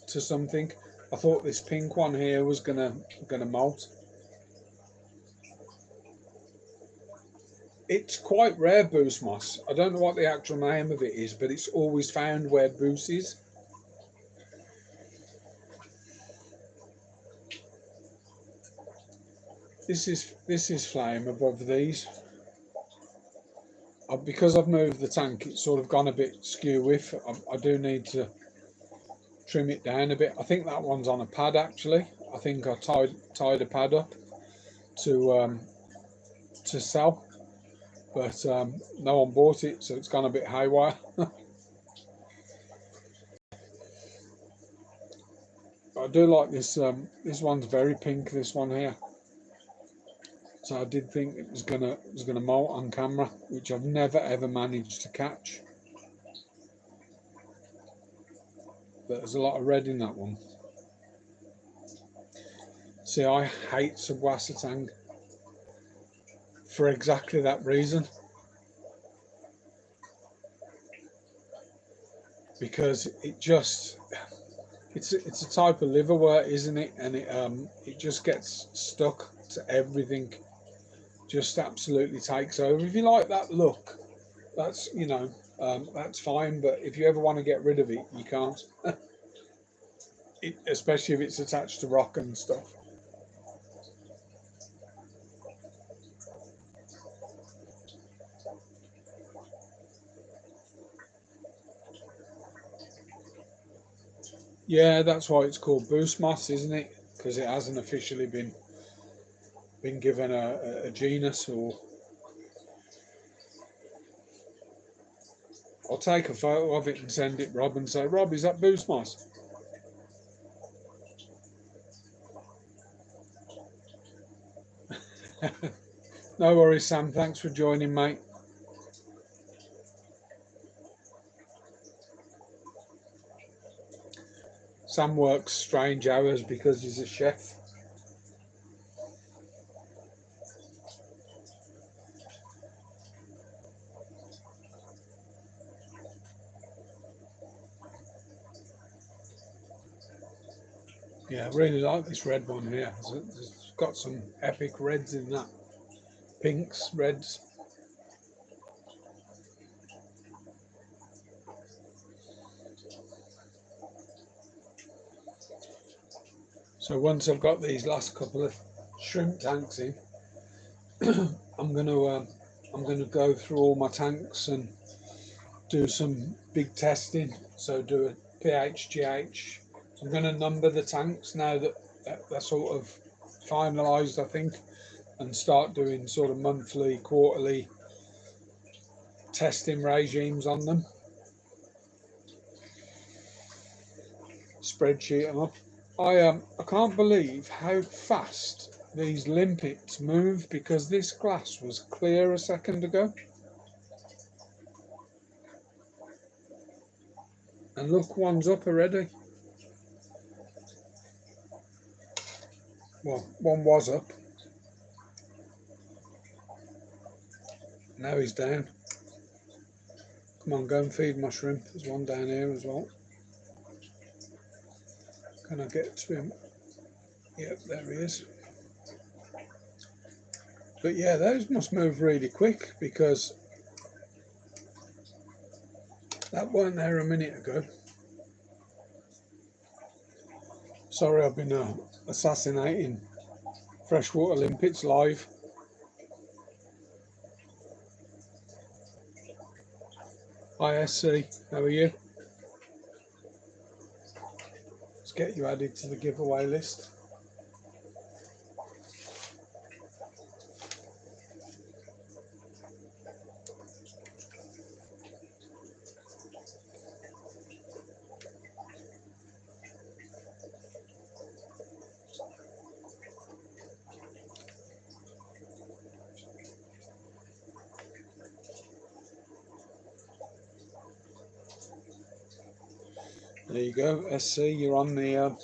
to something. I thought this pink one here was gonna molt. It's quite rare, boost moss. I don't know what the actual name of it is, but it's always found where boost is. This is flame above these. Because I've moved the tank, it's sort of gone a bit skew with. I do need to trim it down a bit. I think that one's on a pad actually. I think I tied a pad up to sell, but no one bought it, so it's gone a bit haywire. I do like this. This one's very pink. This one here. So I did think it was gonna molt on camera, which I've never ever managed to catch. But there's a lot of red in that one. See, I hate Subwasatang. for exactly that reason, because it's a type of liverwort, isn't it? And it just gets stuck to everything, just absolutely takes over. If you like that look, that's that's fine. But if you ever want to get rid of it, you can't. Especially if it's attached to rock and stuff. Yeah, that's why it's called boost moss, isn't it? Because it hasn't officially been given a genus. Or I'll take a photo of it and send it Rob and say, Rob, is that boost moss? No worries, Sam. Thanks for joining, mate. Sam works strange hours because he's a chef. Yeah, I really like this red one here. It's got some epic reds in that. Pinks, reds. So once I've got these last couple of shrimp tanks in, I'm gonna go through all my tanks and do some big testing. So do a pH, GH. I'm gonna number the tanks now that they're sort of finalised, I think, and start doing sort of monthly, quarterly testing regimes on them. Spreadsheet them up. I can't believe how fast these limpets move, because this glass was clear a second ago. And look, one's up already. Well, one was up. Now he's down. Come on, go and feed my shrimp. There's one down here as well. Can I get to him? Yep, there he is. But yeah, those must move really quick, because that weren't there a minute ago. Sorry, I've been assassinating freshwater limpets live. Hi SC, how are you? Let's get you added to the giveaway list. There you go, SC. You're on the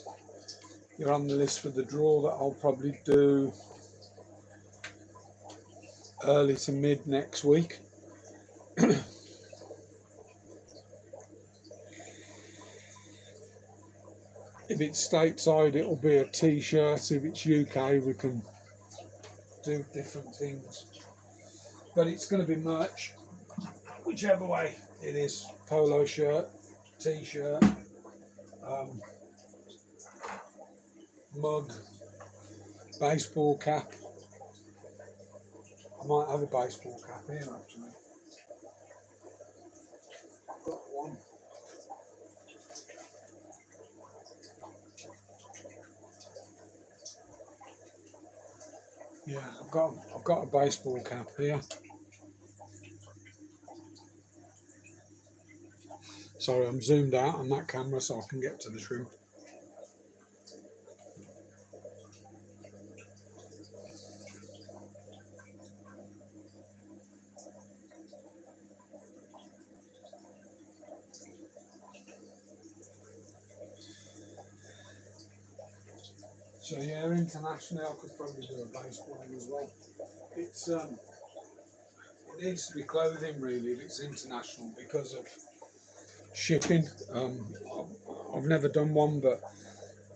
list for the draw that I'll probably do early to mid next week. If it's stateside, it'll be a T-shirt. If it's UK, we can do different things. But it's going to be merch, whichever way it is. Polo shirt, T-shirt, mug, baseball cap. I might have a baseball cap here actually. Got one. Yeah, I've got a baseball cap here. Sorry, I'm zoomed out on that camera so I can get to the shrimp. So yeah, internationally I could probably do a baseball as well. It's It needs to be clothing really if it's international because of shipping. I've never done one, but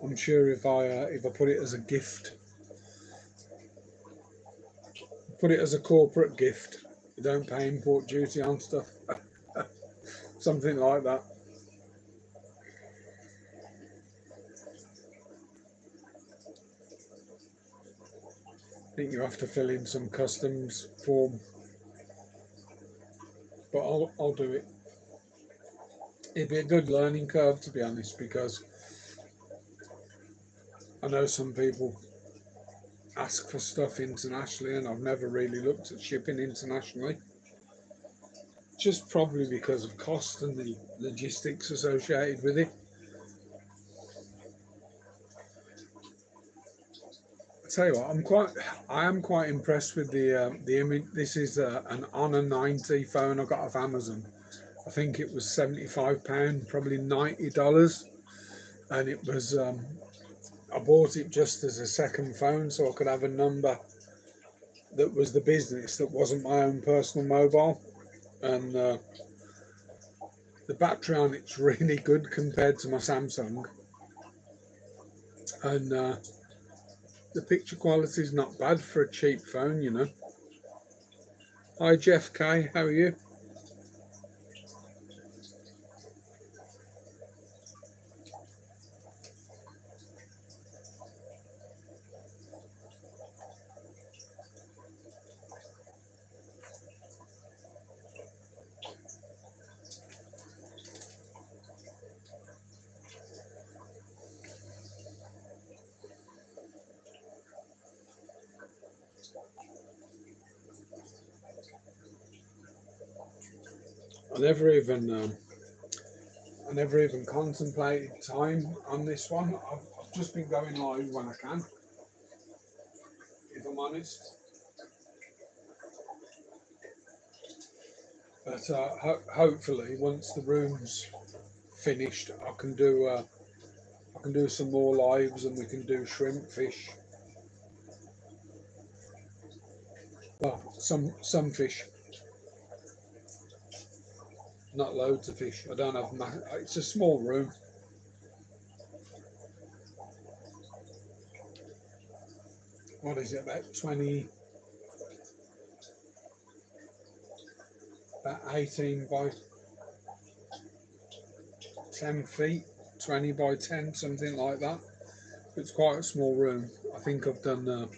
I'm sure if I put it as a gift, put it as a corporate gift, you don't pay import duty on stuff, something like that. I think you have to fill in some customs form, but I'll do it. It'd be a good learning curve to be honest, because I know some people ask for stuff internationally, and I've never really looked at shipping internationally. Just probably because of cost and the logistics associated with it. I tell you what, I am quite impressed with the image. This is an Honor 90 phone I got off Amazon. I think it was £75, probably $90, and it was. I bought it just as a second phone so I could have a number that was the business, that wasn't my own personal mobile, and the battery on it's really good compared to my Samsung, and the picture quality is not bad for a cheap phone, you know. Hi Jeff K, how are you? I never even I never even contemplated time on this one. I've just been going live when I can, if I'm honest. But hopefully, once the room's finished, I can do some more lives, and we can do shrimp, fish. Well, some fish, not loads of fish. I don't have. It's a small room. What is it? About 18 by 10 feet, 20 by 10, something like that. It's quite a small room. I think I've done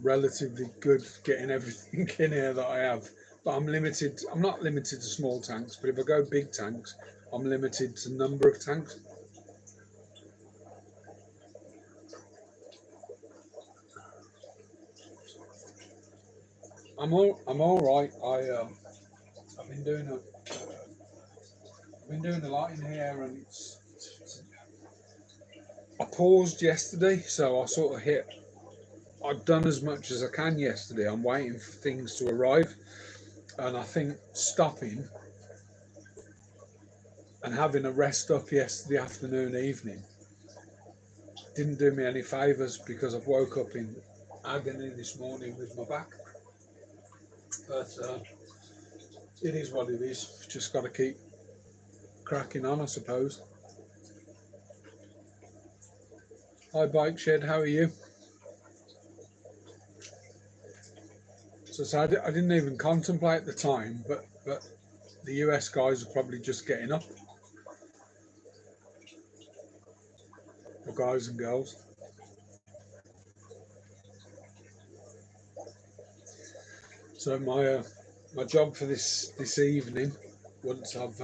relatively good getting everything in here that I have. But I'm limited. I'm not limited to small tanks, but if I go big tanks, I'm limited to number of tanks. I'm all right. I've been doing I've been doing a lot in here, and I paused yesterday, so I sort of hit. I've done as much as I can yesterday. I'm waiting for things to arrive, and I think stopping and having a rest up yesterday afternoon, evening didn't do me any favours, because I've woke up in agony this morning with my back. But it is what it is. Just got to keep cracking on, I suppose. Hi, Bike Shed. How are you? So I didn't even contemplate the time, but the US guys are probably just getting up, the guys and girls. So my job for this evening, once I've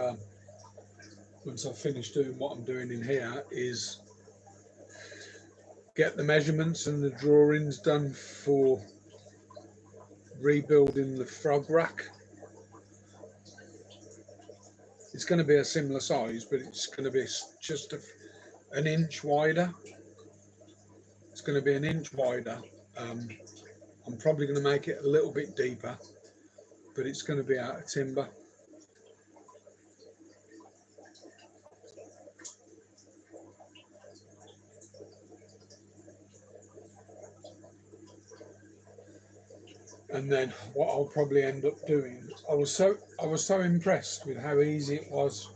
finished doing what I'm doing in here, is get the measurements and the drawings done for rebuilding the frog rack. It's going to be a similar size, but it's going to be just an inch wider. It's going to be an inch wider. Um, I'm probably going to make it a little bit deeper, but it's going to be out of timber. And then what I'll probably end up doing, I was so impressed with how easy it was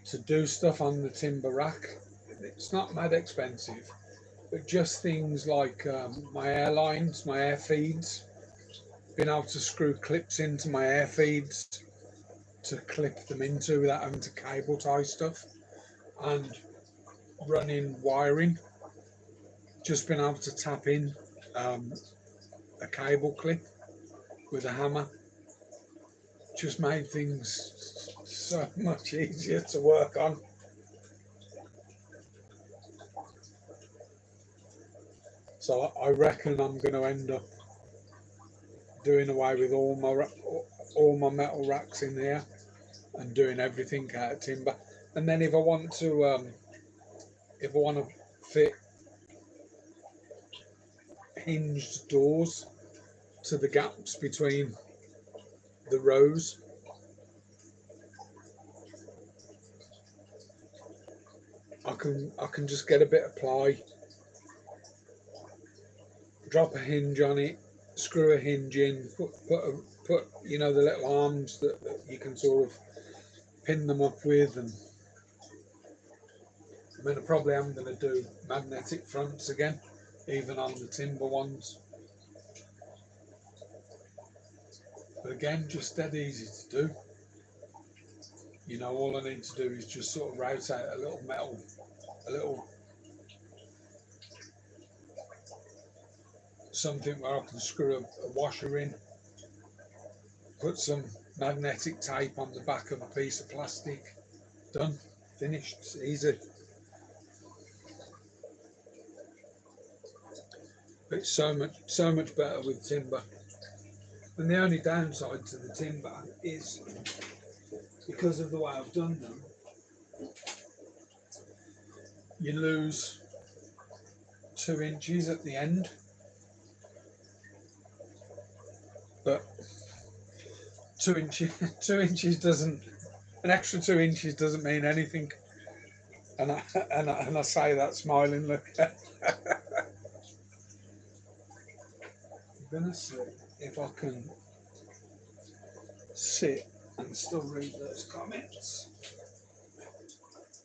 to do stuff on the timber rack. It's not mad expensive, but just things like my air lines, my air feeds, being able to screw clips into my air feeds to clip them into without having to cable tie stuff, and running wiring, just being able to tap in um, a cable clip with a hammer just made things so much easier to work on. So I reckon I'm going to end up doing away with all my metal racks in here and doing everything out of timber. And then if I want to fit hinged doors to the gaps between the rows, I can just get a bit of ply, drop a hinge on it, screw a hinge in, put the little arms that you can sort of pin them up with, and I mean I probably am going to do magnetic fronts again, even on the timber ones. But again, just dead easy to do. All I need to do is just sort of rotate a little something where I can screw a washer in, put some magnetic tape on the back of a piece of plastic. Done, finished, it's easy. But it's so much better with timber. And the only downside to the timber is because of the way I've done them, you lose 2 inches at the end. But 2 inches, 2 inches doesn't, an extra 2 inches doesn't mean anything. And I say that smiling, look. I'm gonna see if I can sit and still read those comments.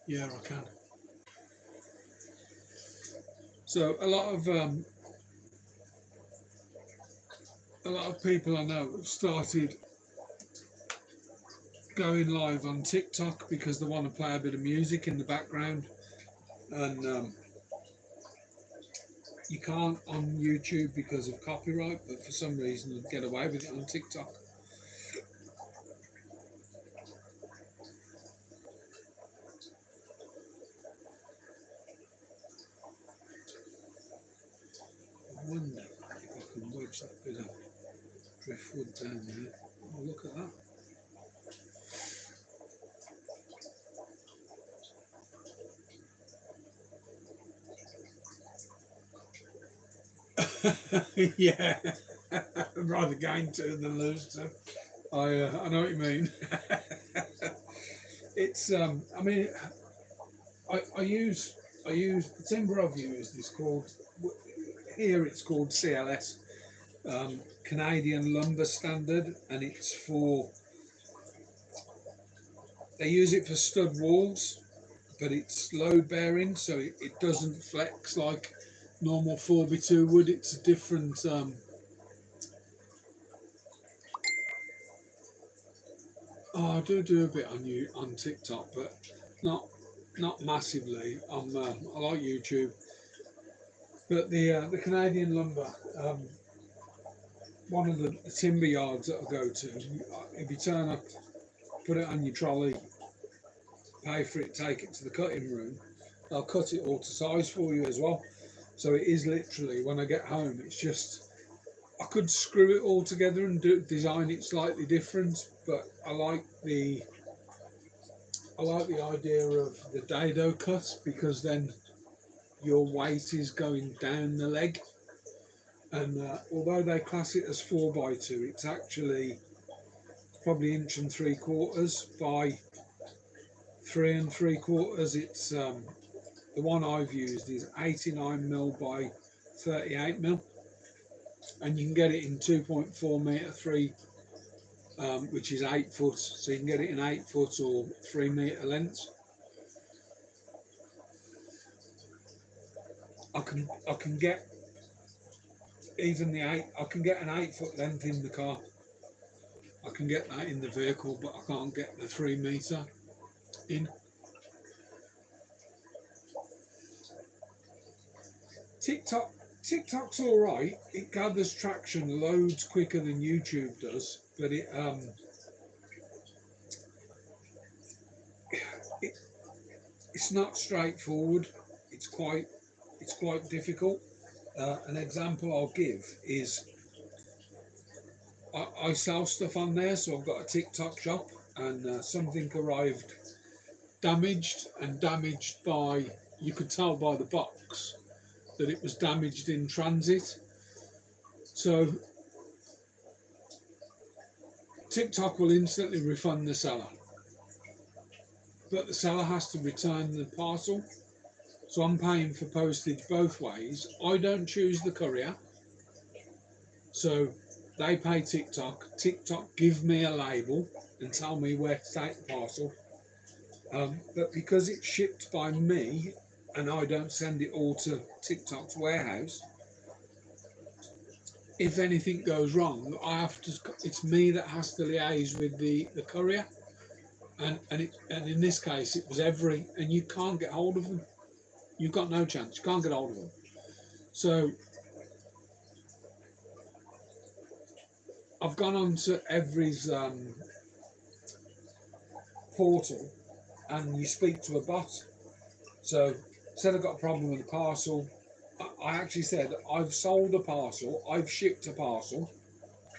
Yeah, I can. So a lot of people I know have started going live on TikTok because they want to play a bit of music in the background, and you can't on YouTube because of copyright, but for some reason they get away with it on TikTok. I wonder if I can wedge that bit of driftwood down there. Oh, look at that. Yeah, I'd rather gain two than lose two. I know what you mean. It's I mean I use the timber I've used is called, here it's called CLS, Canadian Lumber Standard, and they use it for stud walls, but it's load bearing, so it doesn't flex like normal 4x2 would. It's a different I do a bit on TikTok, but not massively. I like YouTube, but the Canadian lumber, one of the timber yards that I go to, if you turn up, put it on your trolley, pay for it, take it to the cutting room, they'll cut it all to size for you as well. So it is literally, when I get home, it's just, I could screw it all together and design it slightly different, but I like the idea of the dado cut, because then your weight is going down the leg, and although they class it as 4x2, it's actually probably 1 3/4 by 3 3/4. It's the one I've used is 89mm by 38mm, and you can get it in 2.4 meter 3, which is 8 foot, so you can get it in 8 foot or 3 meter lengths. I can get even the 8. I can get an 8 foot length in the car. I can get that in the vehicle, but I can't get the 3 meter in. TikTok's all right. It gathers traction loads quicker than YouTube does, but it's not straightforward. It's quite difficult. An example I'll give is I sell stuff on there, so I've got a TikTok shop, and something arrived damaged by, you could tell by the box that it was damaged in transit. So TikTok will instantly refund the seller, but the seller has to return the parcel. So I'm paying for postage both ways. I don't choose the courier, so they pay TikTok. TikTok give me a label and tell me where to take the parcel. But because it's shipped by me and I don't send it all to TikTok's warehouse, if anything goes wrong, it's me that has to liaise with the courier. And in this case, it was Every, and you can't get hold of them. You've got no chance. You can't get hold of them. So I've gone on to Every's portal, and you speak to a bot. So said I've got a problem with the parcel. I actually said I've sold a parcel. I've shipped a parcel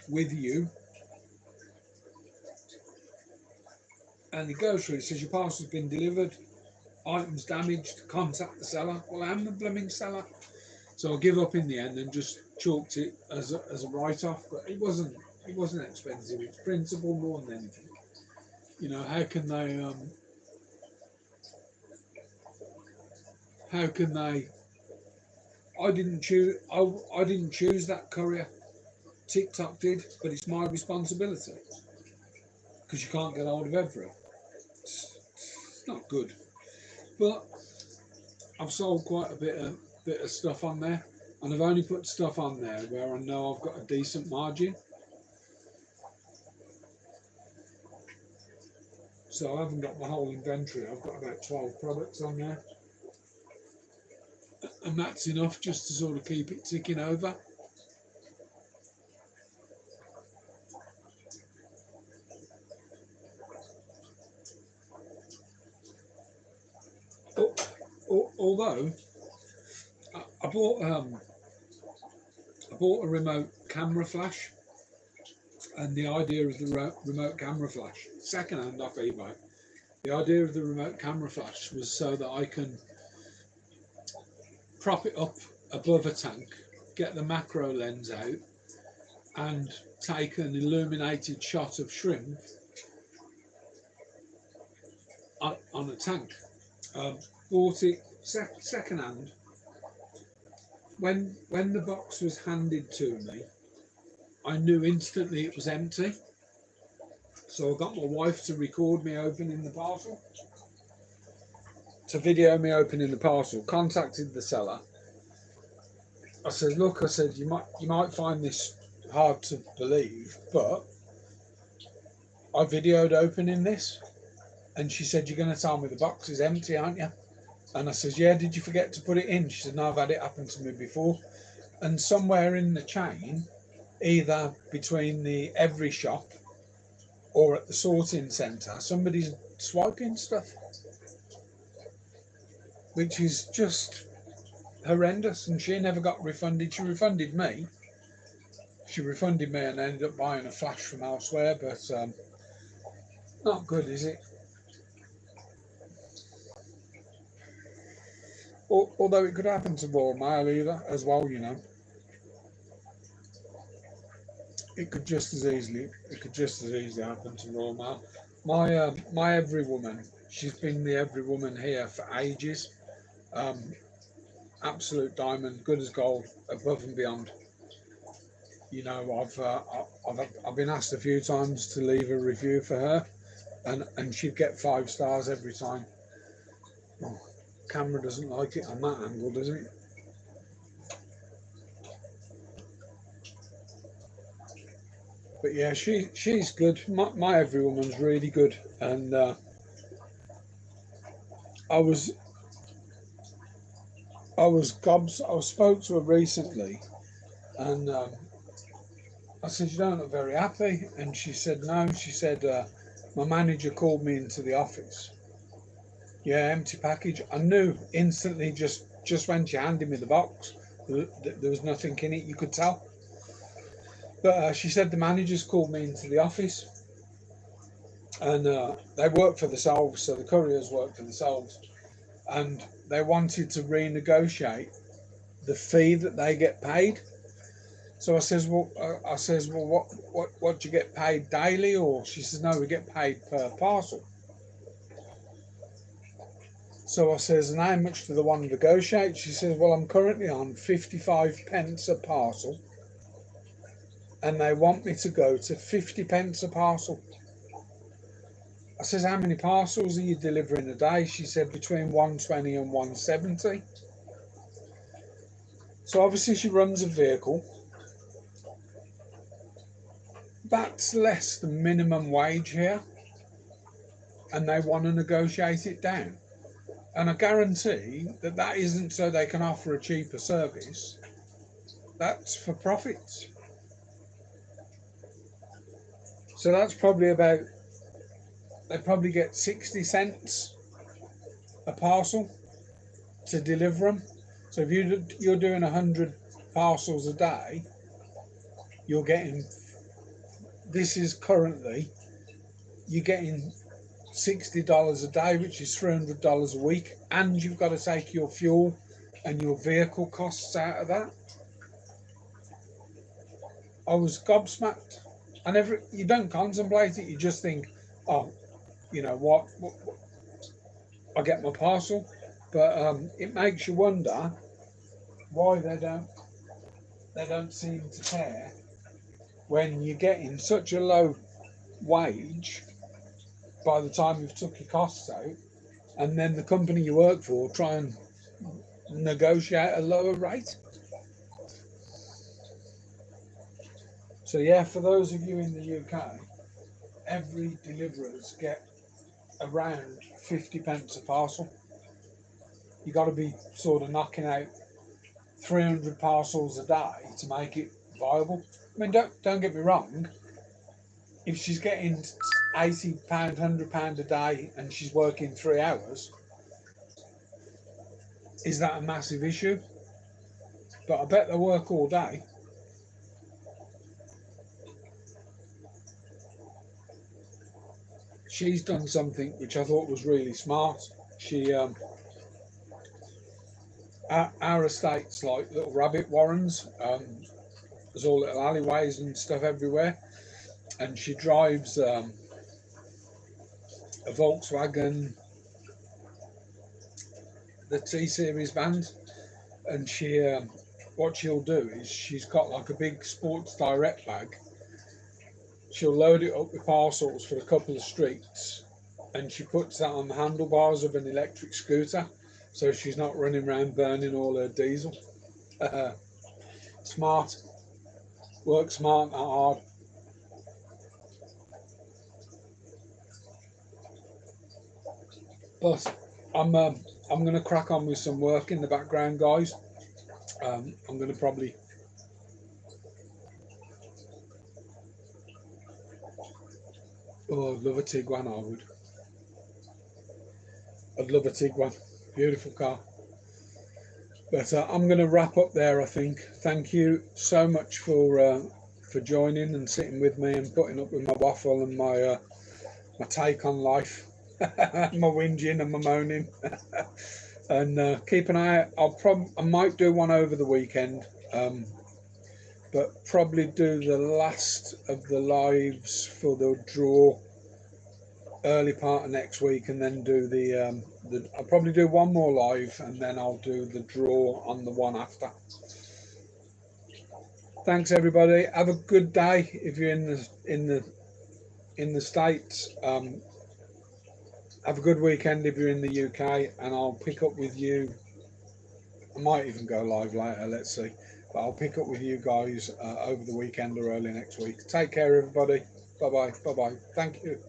with you. And he goes through. It says your parcel's been delivered. Items damaged. Contact the seller. Well, I'm the blooming seller. So I give up in the end and just chalked it as a write-off. But it wasn't expensive. It's principal more than anything. You know, how can they? I didn't choose. I didn't choose that courier. TikTok did, but it's my responsibility because you can't get hold of Every. It's not good. But I've sold quite a bit of stuff on there, and I've only put stuff on there where I know I've got a decent margin. So I haven't got my whole inventory. I've got about 12 products on there, and that's enough just to sort of keep it ticking over. Although I bought a remote camera flash, and the idea of the remote camera flash, secondhand off eBay, the idea of the remote camera flash was so that I can prop it up above a tank, get the macro lens out, and take an illuminated shot of shrimp on a tank. Bought it secondhand. When the box was handed to me, I knew instantly it was empty. So I got my wife to record me opening the parcel, to video me opening the parcel. Contacted the seller. I said, look, I said, you might find this hard to believe, but I videoed opening this. And she said, you're going to tell me the box is empty, aren't you? And I said, yeah, did you forget to put it in? She said, no, I've had it happen to me before. And somewhere in the chain, either between the Every shop or at the sorting centre, somebody's swiping stuff, which is just horrendous. And she never got refunded. She refunded me. And I ended up buying a flash from elsewhere, but not good, is it? Although it could happen to Royal Mail either as well, you know. It could just as easily happen to Royal Mail. My Every woman, she's been the Every woman here for ages. Absolute diamond, good as gold, above and beyond. you know, I've been asked a few times to leave a review for her, and she'd get 5 stars every time. Oh, camera doesn't like it on that angle, does it? But yeah, she's good. My every woman's really good, and I was I spoke to her recently, and I said, "You don't look very happy," and she said, "No." She said, "My manager called me into the office. Yeah, empty package. I knew instantly just when she handed me the box, there was nothing in it. You could tell." But she said the managers called me into the office, and they work for themselves, so the couriers work for themselves, and they wanted to renegotiate the fee that they get paid. So I says, well, what do you get paid daily? Or she says, no, we get paid per parcel. So I says, and how much do they want to negotiate? She says, well, I'm currently on 55 pence a parcel, and they want me to go to 50 pence a parcel. I says, how many parcels are you delivering a day? She said, between 120 and 170. So obviously she runs a vehicle. That's less than minimum wage here, and they want to negotiate it down. And I guarantee that that isn't so they can offer a cheaper service. That's for profits. So that's probably about, they probably get 60 cents a parcel to deliver them. So if you're doing 100 parcels a day, you're getting, this is currently, you're getting $60 a day, which is $300 a week, and you've got to take your fuel and your vehicle costs out of that. I was gobsmacked. I never, you don't contemplate it, you just think, oh, you know what I get my parcel. But it makes you wonder why they don't seem to care when you're getting such a low wage by the time you've took your costs out, and then the company you work for try and negotiate a lower rate. So yeah, for those of you in the UK, every deliverers get around 50 pence a parcel. You got to be sort of knocking out 300 parcels a day to make it viable. I mean, don't get me wrong. If she's getting £80, £100 a day, and she's working 3 hours, is that a massive issue? But I bet they work all day. She's done something which I thought was really smart. She our estate's like little rabbit warrens. There's all little alleyways and stuff everywhere, and she drives a Volkswagen, the T series van, and she what she'll do is she's got like a big Sports Direct bag. She'll load it up with parcels for a couple of streets, and she puts that on the handlebars of an electric scooter, so she's not running around burning all her diesel. Smart, work smart, not hard. But I'm going to crack on with some work in the background, guys. I'm going to probably. Oh, I'd love a Tiguan. I would. I'd love a Tiguan. Beautiful car. But I'm going to wrap up there, I think. Thank you so much for joining and sitting with me and putting up with my waffle and my take on life, my whinging and my moaning. And keep an eye out. I might do one over the weekend, but probably do the last of the lives for the draw early part of next week, and then do the I'll probably do one more live, and then I'll do the draw on the one after. Thanks everybody. Have a good day if you're in the States. Have a good weekend if you're in the UK, and I'll pick up with you. I might even go live later. Let's see, but I'll pick up with you guys over the weekend or early next week. Take care, everybody. Bye bye. Bye bye. Thank you.